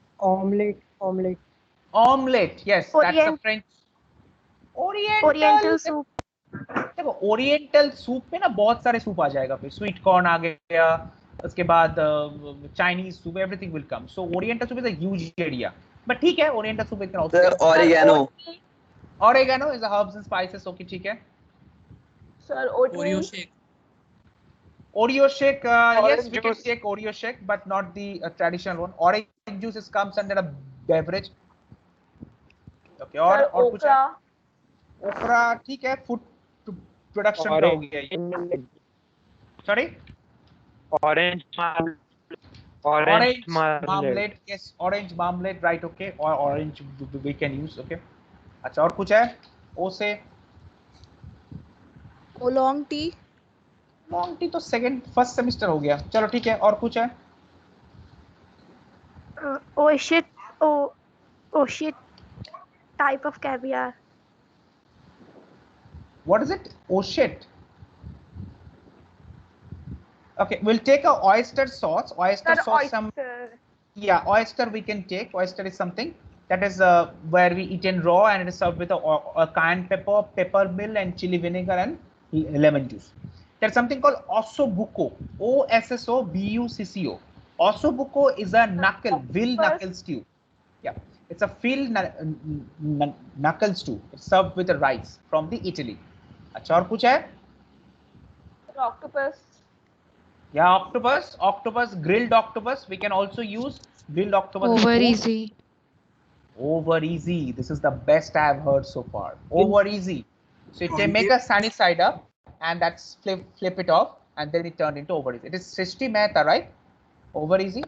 Omelette, yes, that's a Orient- French. Oriental soup. देखो oriental soup में ना बहुत सारे soup आ जाएगा, फिर sweet corn आ गया, उसके बाद Chinese soup, everything will come. So oriental soup is a huge area, but ठीक है, oriental soup is Oregano. oregano is a herbs and spices. Okay, ठीक है. Sir, Oreo shake. Oreo shake, yes, we can take Oreo shake, but not the traditional one. Orange juice comes under a beverage. Okay, और कुछ है? ओकरा ठीक है, food production का हो गया ये. Sorry? Orange marmalade. Yes, orange marmalade, right? Okay, or orange we can use. Okay. अच्छा, और कुछ है? ओ से Oolong tea. लॉन्ग टी तो फर्स्ट सेमेस्टर हो गया. चलो ठीक है, और कुछ है? Oh shit. Type of caviar. What is it? Oh shit. Okay, we'll take a oyster sauce. Oyster sauce. Oyster we can take. Oyster is something that is where we eat in raw, and it is served with a cayenne pepper mill, and chili vinegar and lemon juice. There's something called ossobuco. OSSOBUCCO. Ossobuco is a knuckle stew. Yeah, it's a knuckle stew. It's served with the rice from the Italy. अच्छा, और कुछ है? Octopus. Yeah, octopus, grilled octopus. We can also use grilled octopus. Over easy. Over easy. This is the best I have heard so far. Over easy. So you can make a sunny side up, and that's flip it off, and then it turned into over easy. It is Srishti Mehta, right? Over easy.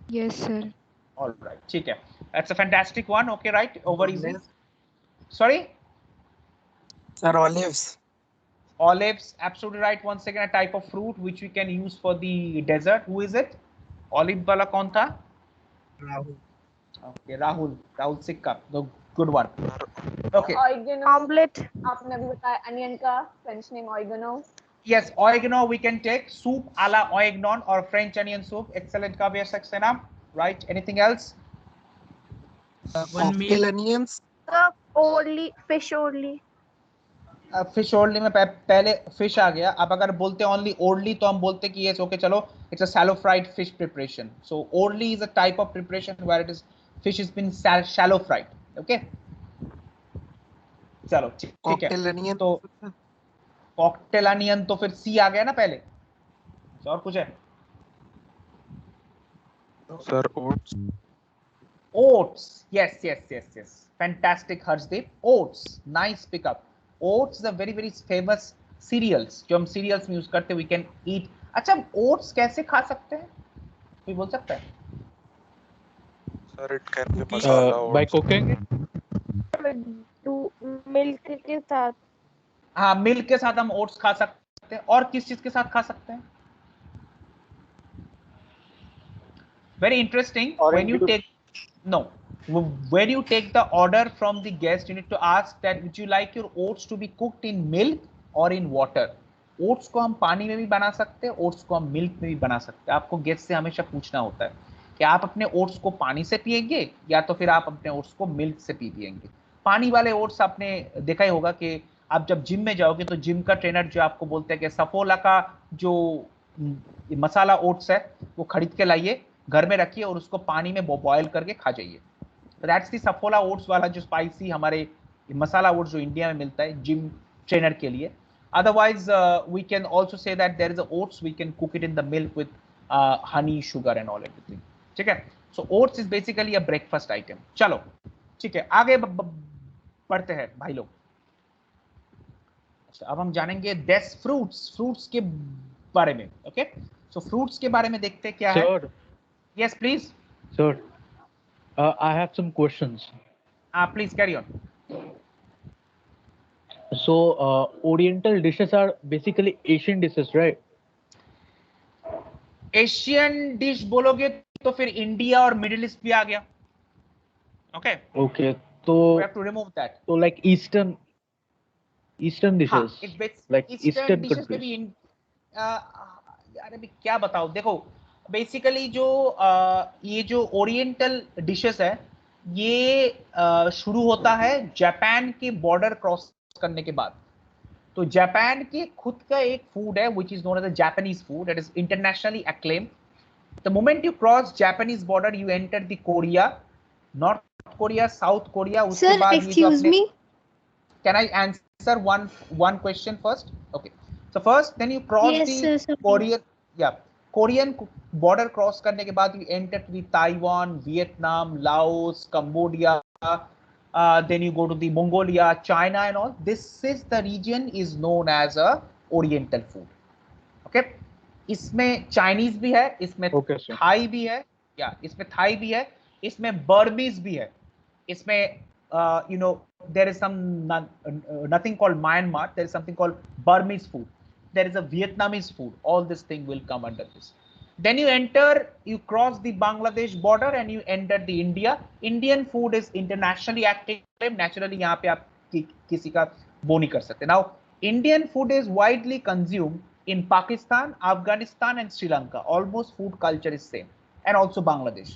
Yes, sir. All right. ठीक है. That's a fantastic one. Okay, right? Over easy. Sorry. Sir, olives. Olives, absolutely right. Once again, a type of fruit which we can use for the desert. Who is it? Olive wala kaun tha? Rahul. Okay, Rahul Sikka. The good one. Okay. Oregano. Omelette. आपने अभी बताया onion का French name oregano. Yes, oregano we can take. Soup a la oignon or French onion soup. Excellent Kavya Saxena. Right. Anything else? Cocktail onions. Only fish only. Fish only में पहले fish आ गया. अब अगर बोलते only only तो हम बोलते कि ये ओके चलो it's a shallow fried fish preparation. So only is a type of preparation where it is fish is been shallow fried. Okay, चलो ठीक है. तो कॉकटेल अनियन तो फिर सी आ गया ना पहले. और कुछ है? Sir oats. Oats, yes. Fantastic, Harshdeep. Oats, nice pickup. Oats is a very famous cereals जो हम cereals में यूज करते हैं. We can eat. अच्छा, हम oats कैसे खा सकते हैं? कोई बोल सकता है? Sir it can be masala By cooking. Milk के साथ. हाँ, मिल्क के साथ हम oats खा सकते हैं. और किस चीज के साथ खा सकते हैं? Very interesting. When you take the order from the guest, you need to ask that would you like your oats to be cooked in milk or in water. Oats को हम पानी में भी बना सकते हैं, oats को हम मिल्क में भी बना सकते हैं. आपको गेस्ट से हमेशा पूछना होता है कि आप अपने ओट्स को पानी से पिएंगे या तो फिर आप अपने ओट्स को मिल्क से पिएंगे. पानी वाले ओट्स आपने देखा ही होगा कि आप जब जिम में जाओगे तो जिम का ट्रेनर जो आपको बोलते हैं कि सफोला का जो मसाला ओट्स है वो खरीद के लाइए, घर में रखिए और उसको पानी में बॉयल करके खा जाइए। दैट्स दी सफोला ओट्स वाला जो स्पाइसी हमारे मसाला ओट्स जो इंडिया में मिलता है जिम ट्रेनर के लिए। Otherwise, we can also say that there is a oats. We can cook it in the milk with honey, sugar, and all everything. ठीक है? So oats is basically a breakfast item. चलो, ठीक है, आगे बढ़ते हैं भाई लोग। अच्छा, अब हम जानेंगे 10 फ्रूट्स के बारे में। ओके, सो फ्रूट्स के बारे में देखते हैं क्या है। Yes, please. Sir, I have some questions. Please carry on. So, Oriental dishes are basically Asian dishes, right? Asian dish बोलोगे तो फिर इंडिया और मिडिल ईस्ट भी आ गया। Okay, Okay, so we have to remove that. so like Eastern dishes, like Eastern dishes में भी countries. यार अभी क्या बताओ, देखो बेसिकली जो ये जो ओरिएंटल डिशेस है ये शुरू होता है जापान के बॉर्डर क्रॉस करने के बाद। तो जापान के खुद का एक फूड है which is known as a Japanese food that is internationally acclaimed. The moment you cross Japanese border you enter the Korea, North Korea, South Korea. उसके बाद excuse me. Can I answer one question first? Okay. So first then you cross Yes, the Korean border cross करने के बाद you enter to the Taiwan, Vietnam, Laos, Cambodia. Then you go to the Mongolia, China and all. This is the region is known as a Oriental food. Okay. इसमें Chinese भी है, इसमें Thai भी है, इसमें Thai भी है, इसमें Burmese भी है, इसमें you know there is nothing called Myanmar. There is something called Burmese food. There is a Vietnamese food. All this thing will come under this. Then you cross the Bangladesh border and you enter the India. Indian food is internationally acclaimed. Naturally, यहाँ पे आप किसी का वो नहीं कर सकते. Now, Indian food is widely consumed in Pakistan, Afghanistan, and Sri Lanka. Almost food culture is same, and also Bangladesh.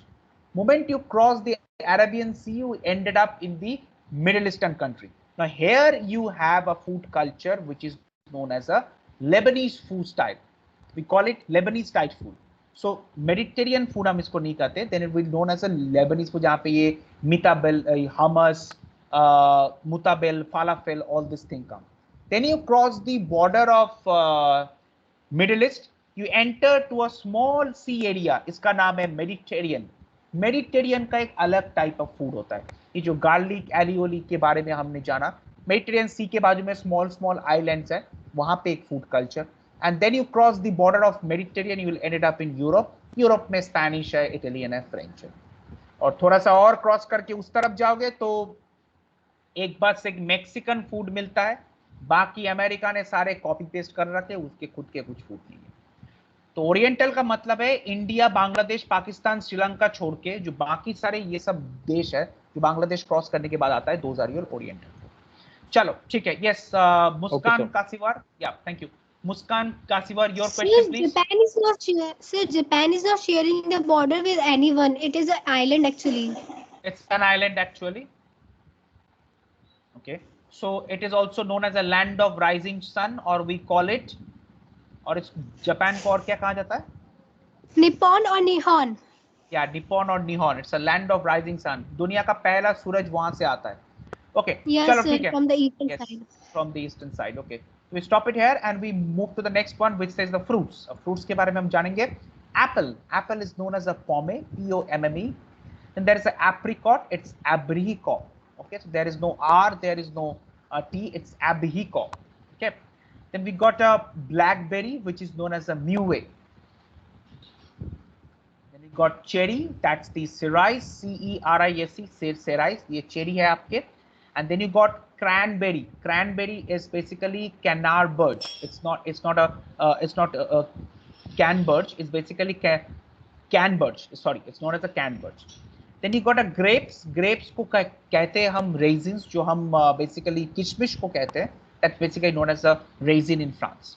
Moment you cross the Arabian Sea, you ended up in the Middle Eastern country. Now, here you have a food culture which is known as a Lebanese food style. We call it Lebanese type food. So Mediterranean food हम इसको नहीं कहते, then it will be known as a Lebanese food जहाँ पे ये mitabel, hummus, mutabel, falafel, all this thing come. Then you cross the border of Middle East, you enter to a small sea area, इसका नाम है Mediterranean. Mediterranean का एक अलग type of food होता है। ये जो garlic aioli के बारे में हमने जाना, Mediterranean sea के बाजू में small islands है, वहाँ पे एक food culture. And then you cross the border of Mediterranean, you will ended up in Europe. Europe में Spanish है, Italian है, French है. और थोड़ा सा और क्रॉस करके उस तरफ जाओगे तो एक बात से मैक्सिकन फूड मिलता है, बाकी अमेरिका ने सारे कॉपी पेस्ट कर रखे, उसके खुद के कुछ फूड नहीं है। तो ओरिएंटल का मतलब है इंडिया, बांग्लादेश, पाकिस्तान, श्रीलंका छोड़ के जो बाकी सारे ये सब देश है जो बांग्लादेश क्रॉस करने के बाद आता है, दोज आर योर ओरिएंटल। चलो ठीक है, यस, मुस्कान कासीवार, या thank you. Muskan Kasiwar, your question, please. Japan is not sharing the border with anyone. It is an island actually. It's an island actually. Okay, so it is also known as a land of rising sun, or we call it, और इस Japan को और क्या कहा जाता है? Nippon or Nihon. Yeah, Nippon or Nihon. It's a land of rising sun. दुनिया का पहला सूरज वहां से आता है. Okay, yes, चलो ठीक है. From the eastern side. From the eastern side. Okay. We stop it here and we move to the next one, which says the fruits. Fruits के बारे में हम जानेंगे. Apple. Apple is known as a pomme, P-O-M-M-E. Then there is an apricot. It's abricot. Okay, so there is no R, there is no T. It's abricot. Okay. Then we got a blackberry, which is known as a muwe. Then we got cherry. That's the cerise, C-E-R-I-S-E. Cerise. ये cherry है आपके. And then you got cranberry. Cranberry is basically canard birch. It's not a can birch. It's basically can birch. Sorry, it's known as a can birch. Then you got a grapes. Grapes को कहते हैं हम raisins, जो हम basically किशमिश को कहते हैं. That's basically known as a raisin in France.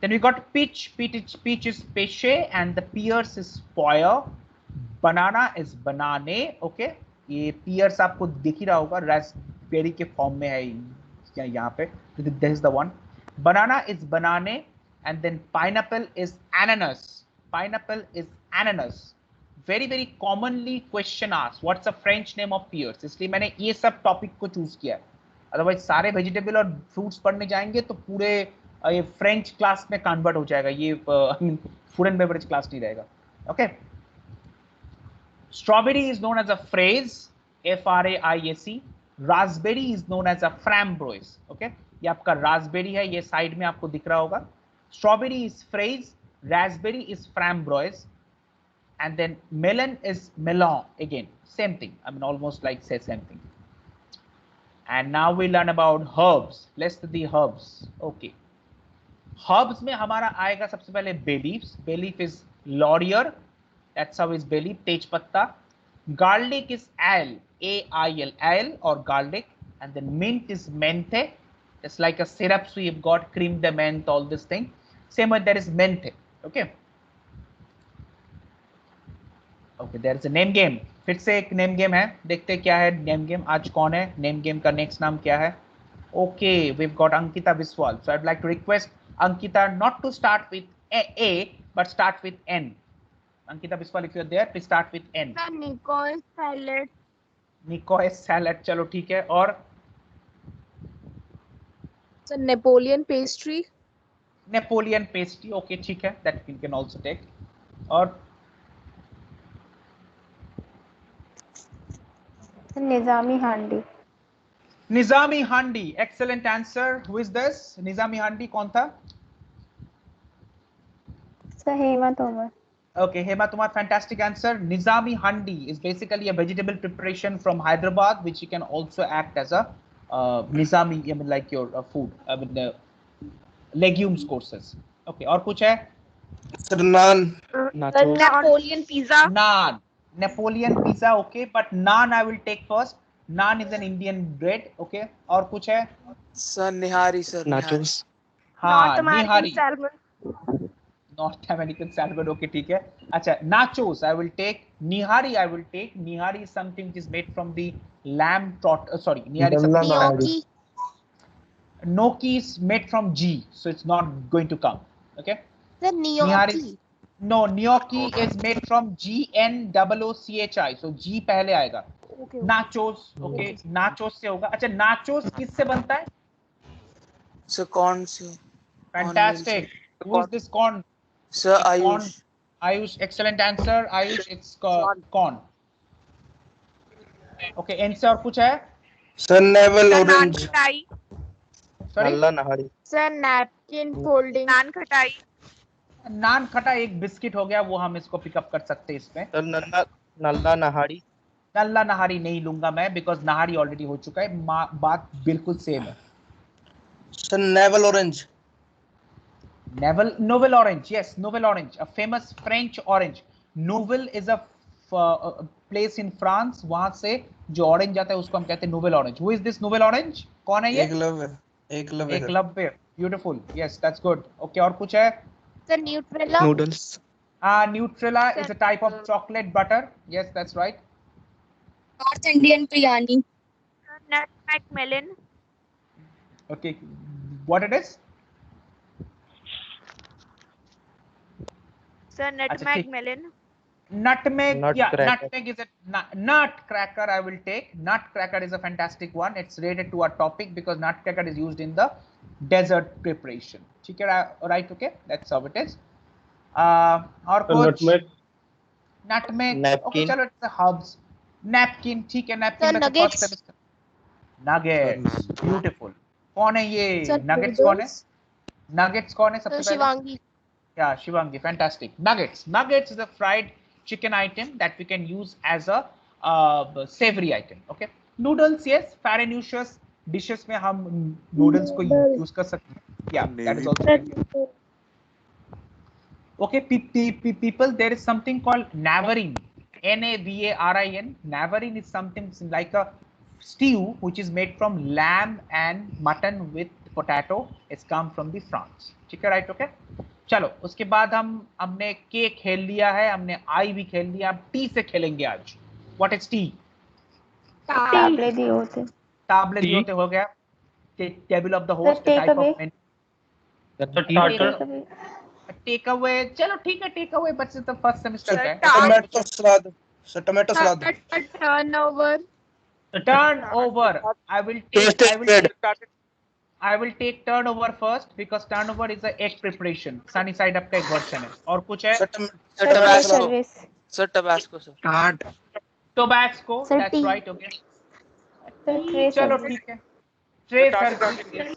Then we got peach. Peach is peche, and the pears is poire. Banana is banane. Okay. ये पियर्स आपको दिख ही रहा होगा, रास्पबेरी के फॉर्म में है, या यहाँ पे, this is the one. Banana is banane and then pineapple is ananas. Pineapple is ananas. Very very commonly question asked. What's the French name of pears? इसलिए मैंने ये सब टॉपिक को चूज किया है. अदरवाइज सारे वेजिटेबल और फ्रूट्स पढ़ने जाएंगे तो पूरे ये फ्रेंच क्लास में कन्वर्ट हो जाएगा, ये फूड एंड बेवरेज क्लास नहीं रहेगा. Okay. Strawberry is known as a फ्रेज, FRAISE. Raspberry is known as a फ्रैम्ब्रोइज. ओके, ये आपका रास्पबेरी है, ये साइड में आपको दिख रहा होगा. स्ट्रॉबेरी इज फ्रेज, रास्पबेरी इज फ्रैम्ब्रोइज, and then melon is melon, again same thing, I mean almost like say same thing. And now we learn about herbs. Let's do the herbs. Okay, herbs में हमारा आएगा सबसे पहले bay leaves. Bay leaf is laurier, that's how is bay leaf. तेज पत्ता. Garlic is ale, AIL, ale or garlic. And then mint is menthe. It's like a syrup, so you've got cream de menthe, all this thing. Same way there is menthe. Okay. Okay, there is a name game. फिर से एक name game है, देखते क्या है name game. आज कौन है नेम गेम का नेक्स्ट नाम क्या है? Okay, we have got Ankita Biswal. So I would like to request Ankita not to start with A but start with N. Ankita Biswal, if you are there, please start with N. Nicoy salad. निकोय salad, चलो ठीक है. और So Napoleon pastry. Napoleon pastry, okay ठीक है, that you can also take. और Nizami handi. Nizami handi, excellent answer. Who is this? Nizami handi कौन था? So Hema Tomar. Okay, Hema Tomar, fantastic answer. Nizami handi is basically a vegetable preparation from Hyderabad, which you can also act as a Nizami, I mean like your food, I mean the legumes courses. Okay, और कुछ है? Sir naan. Napoleon pizza. Naan. Napoleon pizza, okay, but naan I will take first. Naan is an Indian bread, okay. और कुछ है? Sir, nihari, sir. Nachos. हाँ, North American निहारी. salmon. North American salmon, okay, ठीक है. अच्छा, nachos I will take. Nihari I will take. Nihari is something which is made from the lamb trot. Sorry, nihari is something. Gnocchi. Gnocchi is made from G, so it's not going to come. Okay. The Nihari. gnocchi. No, gnocchi is made from GNOOCHI, so G पहले आएगा. Okay. Nachos, okay, nachos से होगा. अच्छा, nachos किससे बनता है? Sir, corn, sir. Fantastic. Who is this corn? Sir, Corn. Ayush. Ayush, excellent answer. Ayush, it's corn. Okay, N से और कुछ है? Sir naval orange. Sorry? नल्ला नहारी. Sir napkin folding. Naan khatai. नान खटा एक बिस्किट हो गया, वो हम इसको पिकअप कर सकते हैं इसमें. सर नल्ला नहारी. नल्ला नहारी नहीं लूंगा मैं, बिकॉज नहारी ऑलरेडी हो चुका है. बात बिल्कुल सेम है. Sir naval orange. Novel orange, yes, Novel orange, a famous French orange. Novel is a place in France. वहां से जो ऑरेंज आता है उसको हम कहते हैं Novel orange. Who is this Novel orange? कौन है ये? Eklavya. Beautiful. Yes, that's good. Okay, और कुछ है? The Nutella. Noodles. Nutella is a type of chocolate butter. Yes, that's right. North Indian biryani. Nutmeg melon. Okay, what it is? Sir nutmeg melon. Nutmeg, Nutcracker. Nutmeg is a nutcracker. I will take. Nutcracker is a fantastic one. It's related to our topic because nutcracker is used in the dessert preparation. ठीक है, right? Okay, that's how it is. और कुछ? Nutmeg. Okay, चलो, it's the herbs. Napkin, ठीक है, napkin. Sir, nuggets. Nuggets, beautiful. कौन है ये? Sir, Nuggets कौन है? Nuggets कौन है सबसे पहले? Shivangi. Yeah, Shivangi, fantastic. Nuggets. Nuggets is a fried chicken item that we can use as a savory item. Okay. Noodles, yes, farinaceous dishes में हम noodles को use कर सकते हैं. Yeah, that is also. Okay, people, there is something called navarin. NAVARIN. Navarin is something like a stew which is made from lamb and mutton with potato. It's come from the France. ठीक है, right? Okay. चलो, उसके बाद हमने के खेल लिया है, हमने आई भी खेल लिया. अब टी से खेलेंगे आज. What is T? ताबले दिए होते. ताबले दिए होते हो गया. table of the host, the type of menu. Take away, चलो ठीक है, take away, but it's the first semester का है. Tomato salad sir, tomato salad Turnover. Turnover. I will take turnover first because turnover is a egg preparation. Sunny side up का एक version है. और कुछ है? Sir, Tabasco, sir. Tobacco. That's right. Okay. चलो ठीक है. Tray service.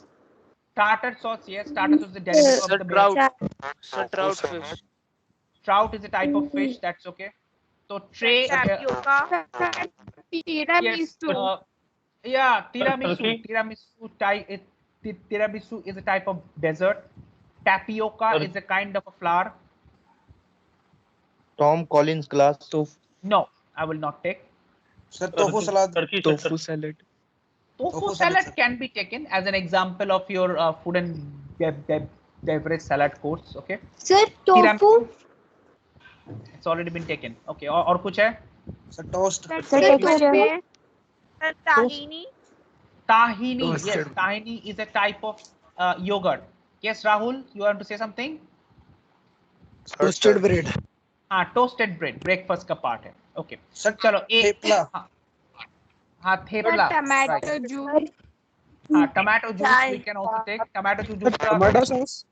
Tartar sauce. Yes, tartar sauce is the derivative of the Trout. Sir, trout fish. Trout is a type of fish. That's okay. So tray. Tiramisu. Yeah, tiramisu. Tiramisu is a type of dessert. Tapioca is a kind of a flour. Tom Collins glass soup. No, I will not take. Sir tofu salad. Tofu salad. Tofu salad can be taken as an example of your food and beverage salad course. Okay. Sir, tofu. It's already been taken. Okay. और कुछ है? Sir toast. Tahini. Tahini. Yes, tahini is a type of yogurt. Yes, Rahul, you want to say something? Toasted bread. हाँ, toasted bread. Breakfast का part है. Okay. चलो थेपला. हाँ, thepla. Tomato juice. हाँ, tomato juice we can also take. Tomato juice. Tomato sauce.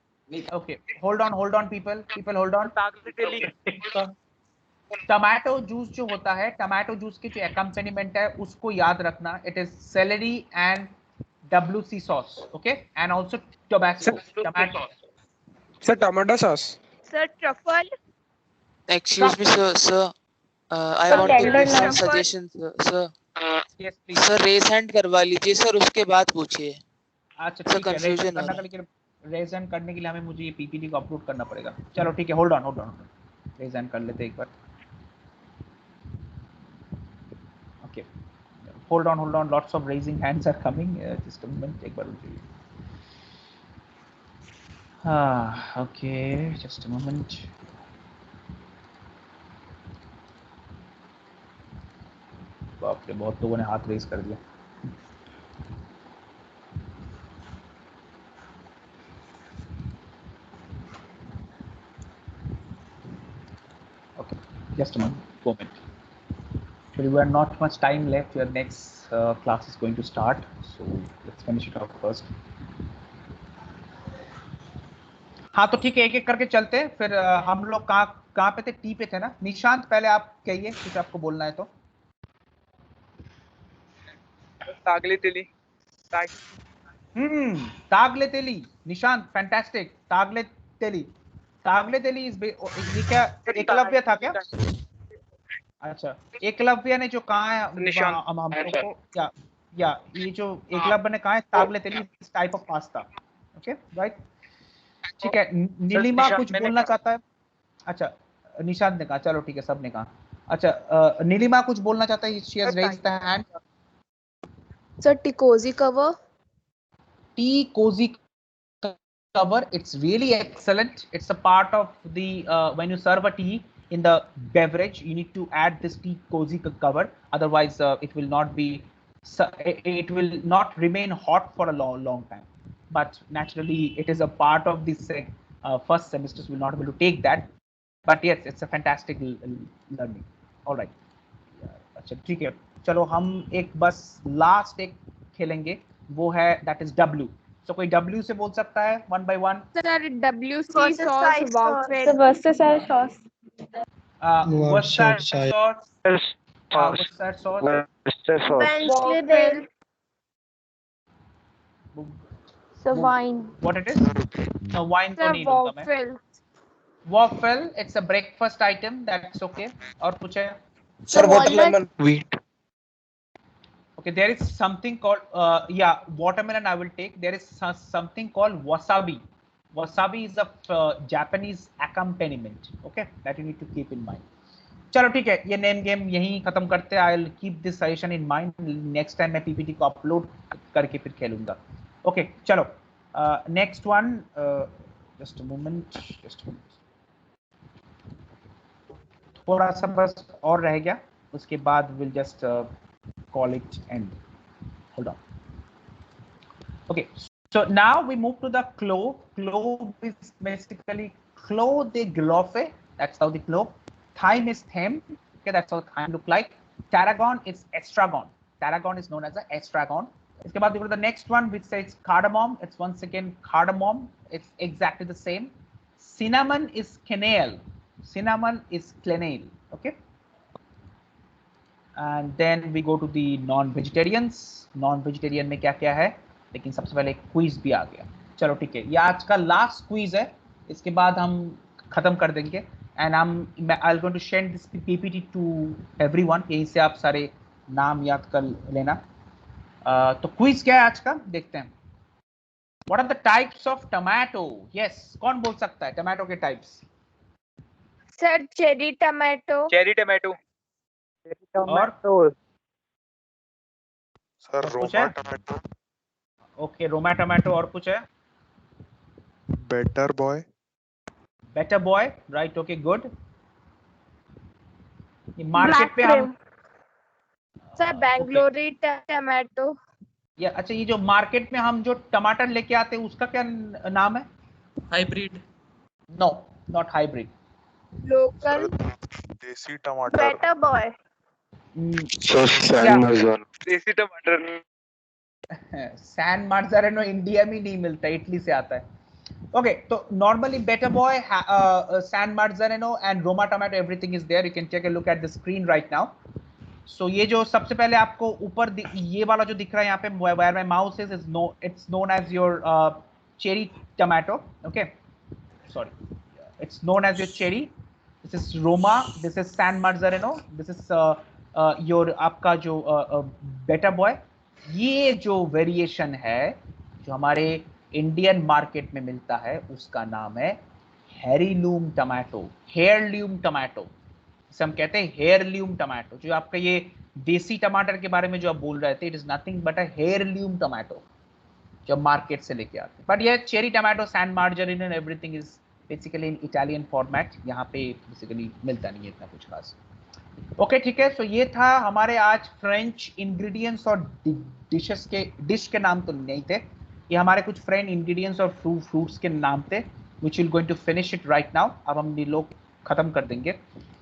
Okay. Hold on, people. People, hold on. Tomato juice जो होता है, tomato juice की जो accompaniment है उसको याद रखना. It is celery and WC sauce, okay, and also Tabasco. Tomato. Sir, tomato sauce. Sir, truffle. Excuse me, sir. I want to give some suggestions, sir. Yes, please. Sir, raise hand करवा लीजिए sir, उसके बाद पूछिए. अच्छा ठीक है. Raise hand करने के लिए हमें मुझे ये पीपीटी को अपलोड करना पड़ेगा. चलो ठीक है. Hold on. रेज हैंड कर लेते एक बार. Okay. Hold on. Lots of raising hands are coming. Just a moment. एक बार रुकिए. Okay. Just a moment. बाप रे, बहुत लोगों ने हाथ रेज कर दिया. Okay. Just a moment. So we have not much time left. Your next class is going to start, so let's finish it off first. हाँ तो ठीक है, एक एक करके चलते हैं. फिर हम लोग कहाँ पे थे? टी पे थे ना. निशांत, पहले आप कहिए कुछ आपको बोलना है तो. तागलेतेली. तागलेतेली. निशांत, फैंटास्टिक. तागलेतेली इज ये क्या एकलव्य था क्या? अच्छा, एकलव्य ने जो कहा है हम को या ये जो एकलव्य ने कहा है tagliatelle type of pasta. Okay, right. ठीक है. नीलिमा कुछ बोलना चाहता है. अच्छा, निशांत ने कहा. चलो ठीक है, सब ने कहा. अच्छा, नीलिमा कुछ बोलना चाहता है. She has raised the hand. Sir, tea cozy cover. Tea cozy cover. It's really excellent. It's a part of the when you serve a tea in the beverage, you need to add this tea cozy cover. Otherwise, it will not remain hot for a long time. But naturally, it is a part of this first semesters will not be able to take that. But yes, it's a fantastic learning. All right. अच्छा ठीक है. चलो हम एक बस last एक खेलेंगे, वो है दैट इज W. So कोई W से बोल सकता है one by one? Sir, WC sauce, Worcestershire sauce. Worcestershire sauce. So wine. What it is? No, wine तो नहीं लूँगा मैं. Waffle. It's a breakfast item. That's okay. और कुछ है? Sir, watermelon. Wheat. Okay, there is something called watermelon I will take. There is something called wasabi. Wasabi is a Japanese accompaniment. Okay, that you need to keep in mind. चलो ठीक है, ये name game यहीं खत्म करते हैं. I'll keep this suggestion in mind. Next time मैं PPT को अपलोड करके फिर खेलूंगा. Okay, चलो. Next one. Just a moment. थोड़ा सा बस और रह गया, उसके बाद we'll just call it end. Hold on. Okay, so now we move to the clove. Clove is basically clove de glofe. That's how the clove. Thyme is thyme. Okay, that's how thyme look like. Tarragon is estragon. Tarragon is known as the estragon. इसके बाद we go to the next one, which says cardamom. It's once again cardamom. It's exactly the same. Cinnamon is cannelle. Cinnamon is clenale. Okay. And then we go to the non-vegetarians. Non-vegetarian में क्या क्या है, लेकिन सबसे पहले quiz भी आ गया. चलो ठीक है, ये आज का लास्ट क्विज है, इसके बाद हम खत्म कर देंगे. And I going to send this PPT to everyone. यहीं से आप सारे नाम याद कर लेना. तो क्विज क्या है आज का, देखते हैं. What are the types of tomato? Yes, कौन बोल सकता है टमाटो के types? Sir cherry tomato. Cherry tomato. और sir Roma tomato. Okay, Roma tomato. और कुछ है? Better boy. Better boy, right. Okay, good. ये मार्केट पे हम सर बेंगलोरी टमाटो. या अच्छा, ये जो मार्केट में हम जो टमाटर लेके आते हैं उसका क्या नाम है? Hybrid. No, not hybrid. Local. Desi टमाटर. Better boy. देसी टमाटर. सैन मार्जारेनो इंडिया में नहीं मिलता, इटली से आता है. ओके, तो normally better boy, San Marzano and Roma tomato, everything is there. You can take a look at the screen right now. So ये जो सबसे पहले आपको ऊपर ये वाला जो दिख रहा है यहाँ पे, where my mouse is it's known as your cherry tomato. Okay, sorry, it's known as your cherry. This is Roma, this is San Marzano, this is your आपका जो बेटर बॉय. ये जो वेरिएशन है जो हमारे इंडियन मार्केट में मिलता है उसका नाम है हेरिलूम टमाटो, हेयरलूम टमाटो. हम कहते हैं हेयरलूम टमाटो. जो आपका ये देसी टमाटर के बारे में जो आप बोल रहे थे, it is nothing but a heirloom tomato जो मार्केट से लेके आते हैं. बट ये cherry tomato, San Marzano and everything is basically in Italian format. यहाँ पे बेसिकली मिलता नहीं है इतना कुछ खास. ओके, ठीक है. सो ये था हमारे आज फ्रेंच इंग्रेडिएंट्स और डिश के नाम तो नहीं थे, ये हमारे कुछ फ्रेंच इंग्रेडिएंट्स और फ्रूट्स के नाम थे, which we're going to finish it right now. अब हम ये लोग खत्म कर देंगे.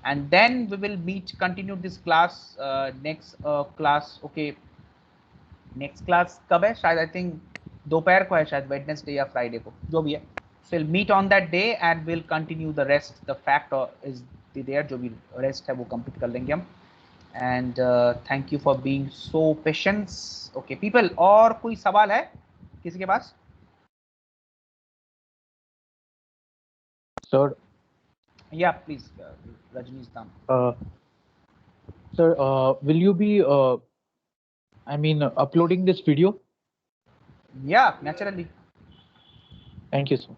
And then we will continue this class next class. Okay, next class कब है? शायद I think दोपहर को है, शायद Wednesday या Friday को, जो भी है. So we'll meet on that day and we'll continue the rest. The fact is there, जो भी rest है वो complete कर लेंगे हम. And thank you for being so patient. Okay people, और कोई सवाल है किसी के पास? Sir. Yeah, please, Rajnish Dam. Sir, will you be, uploading this video? Yeah, naturally. Thank you, sir.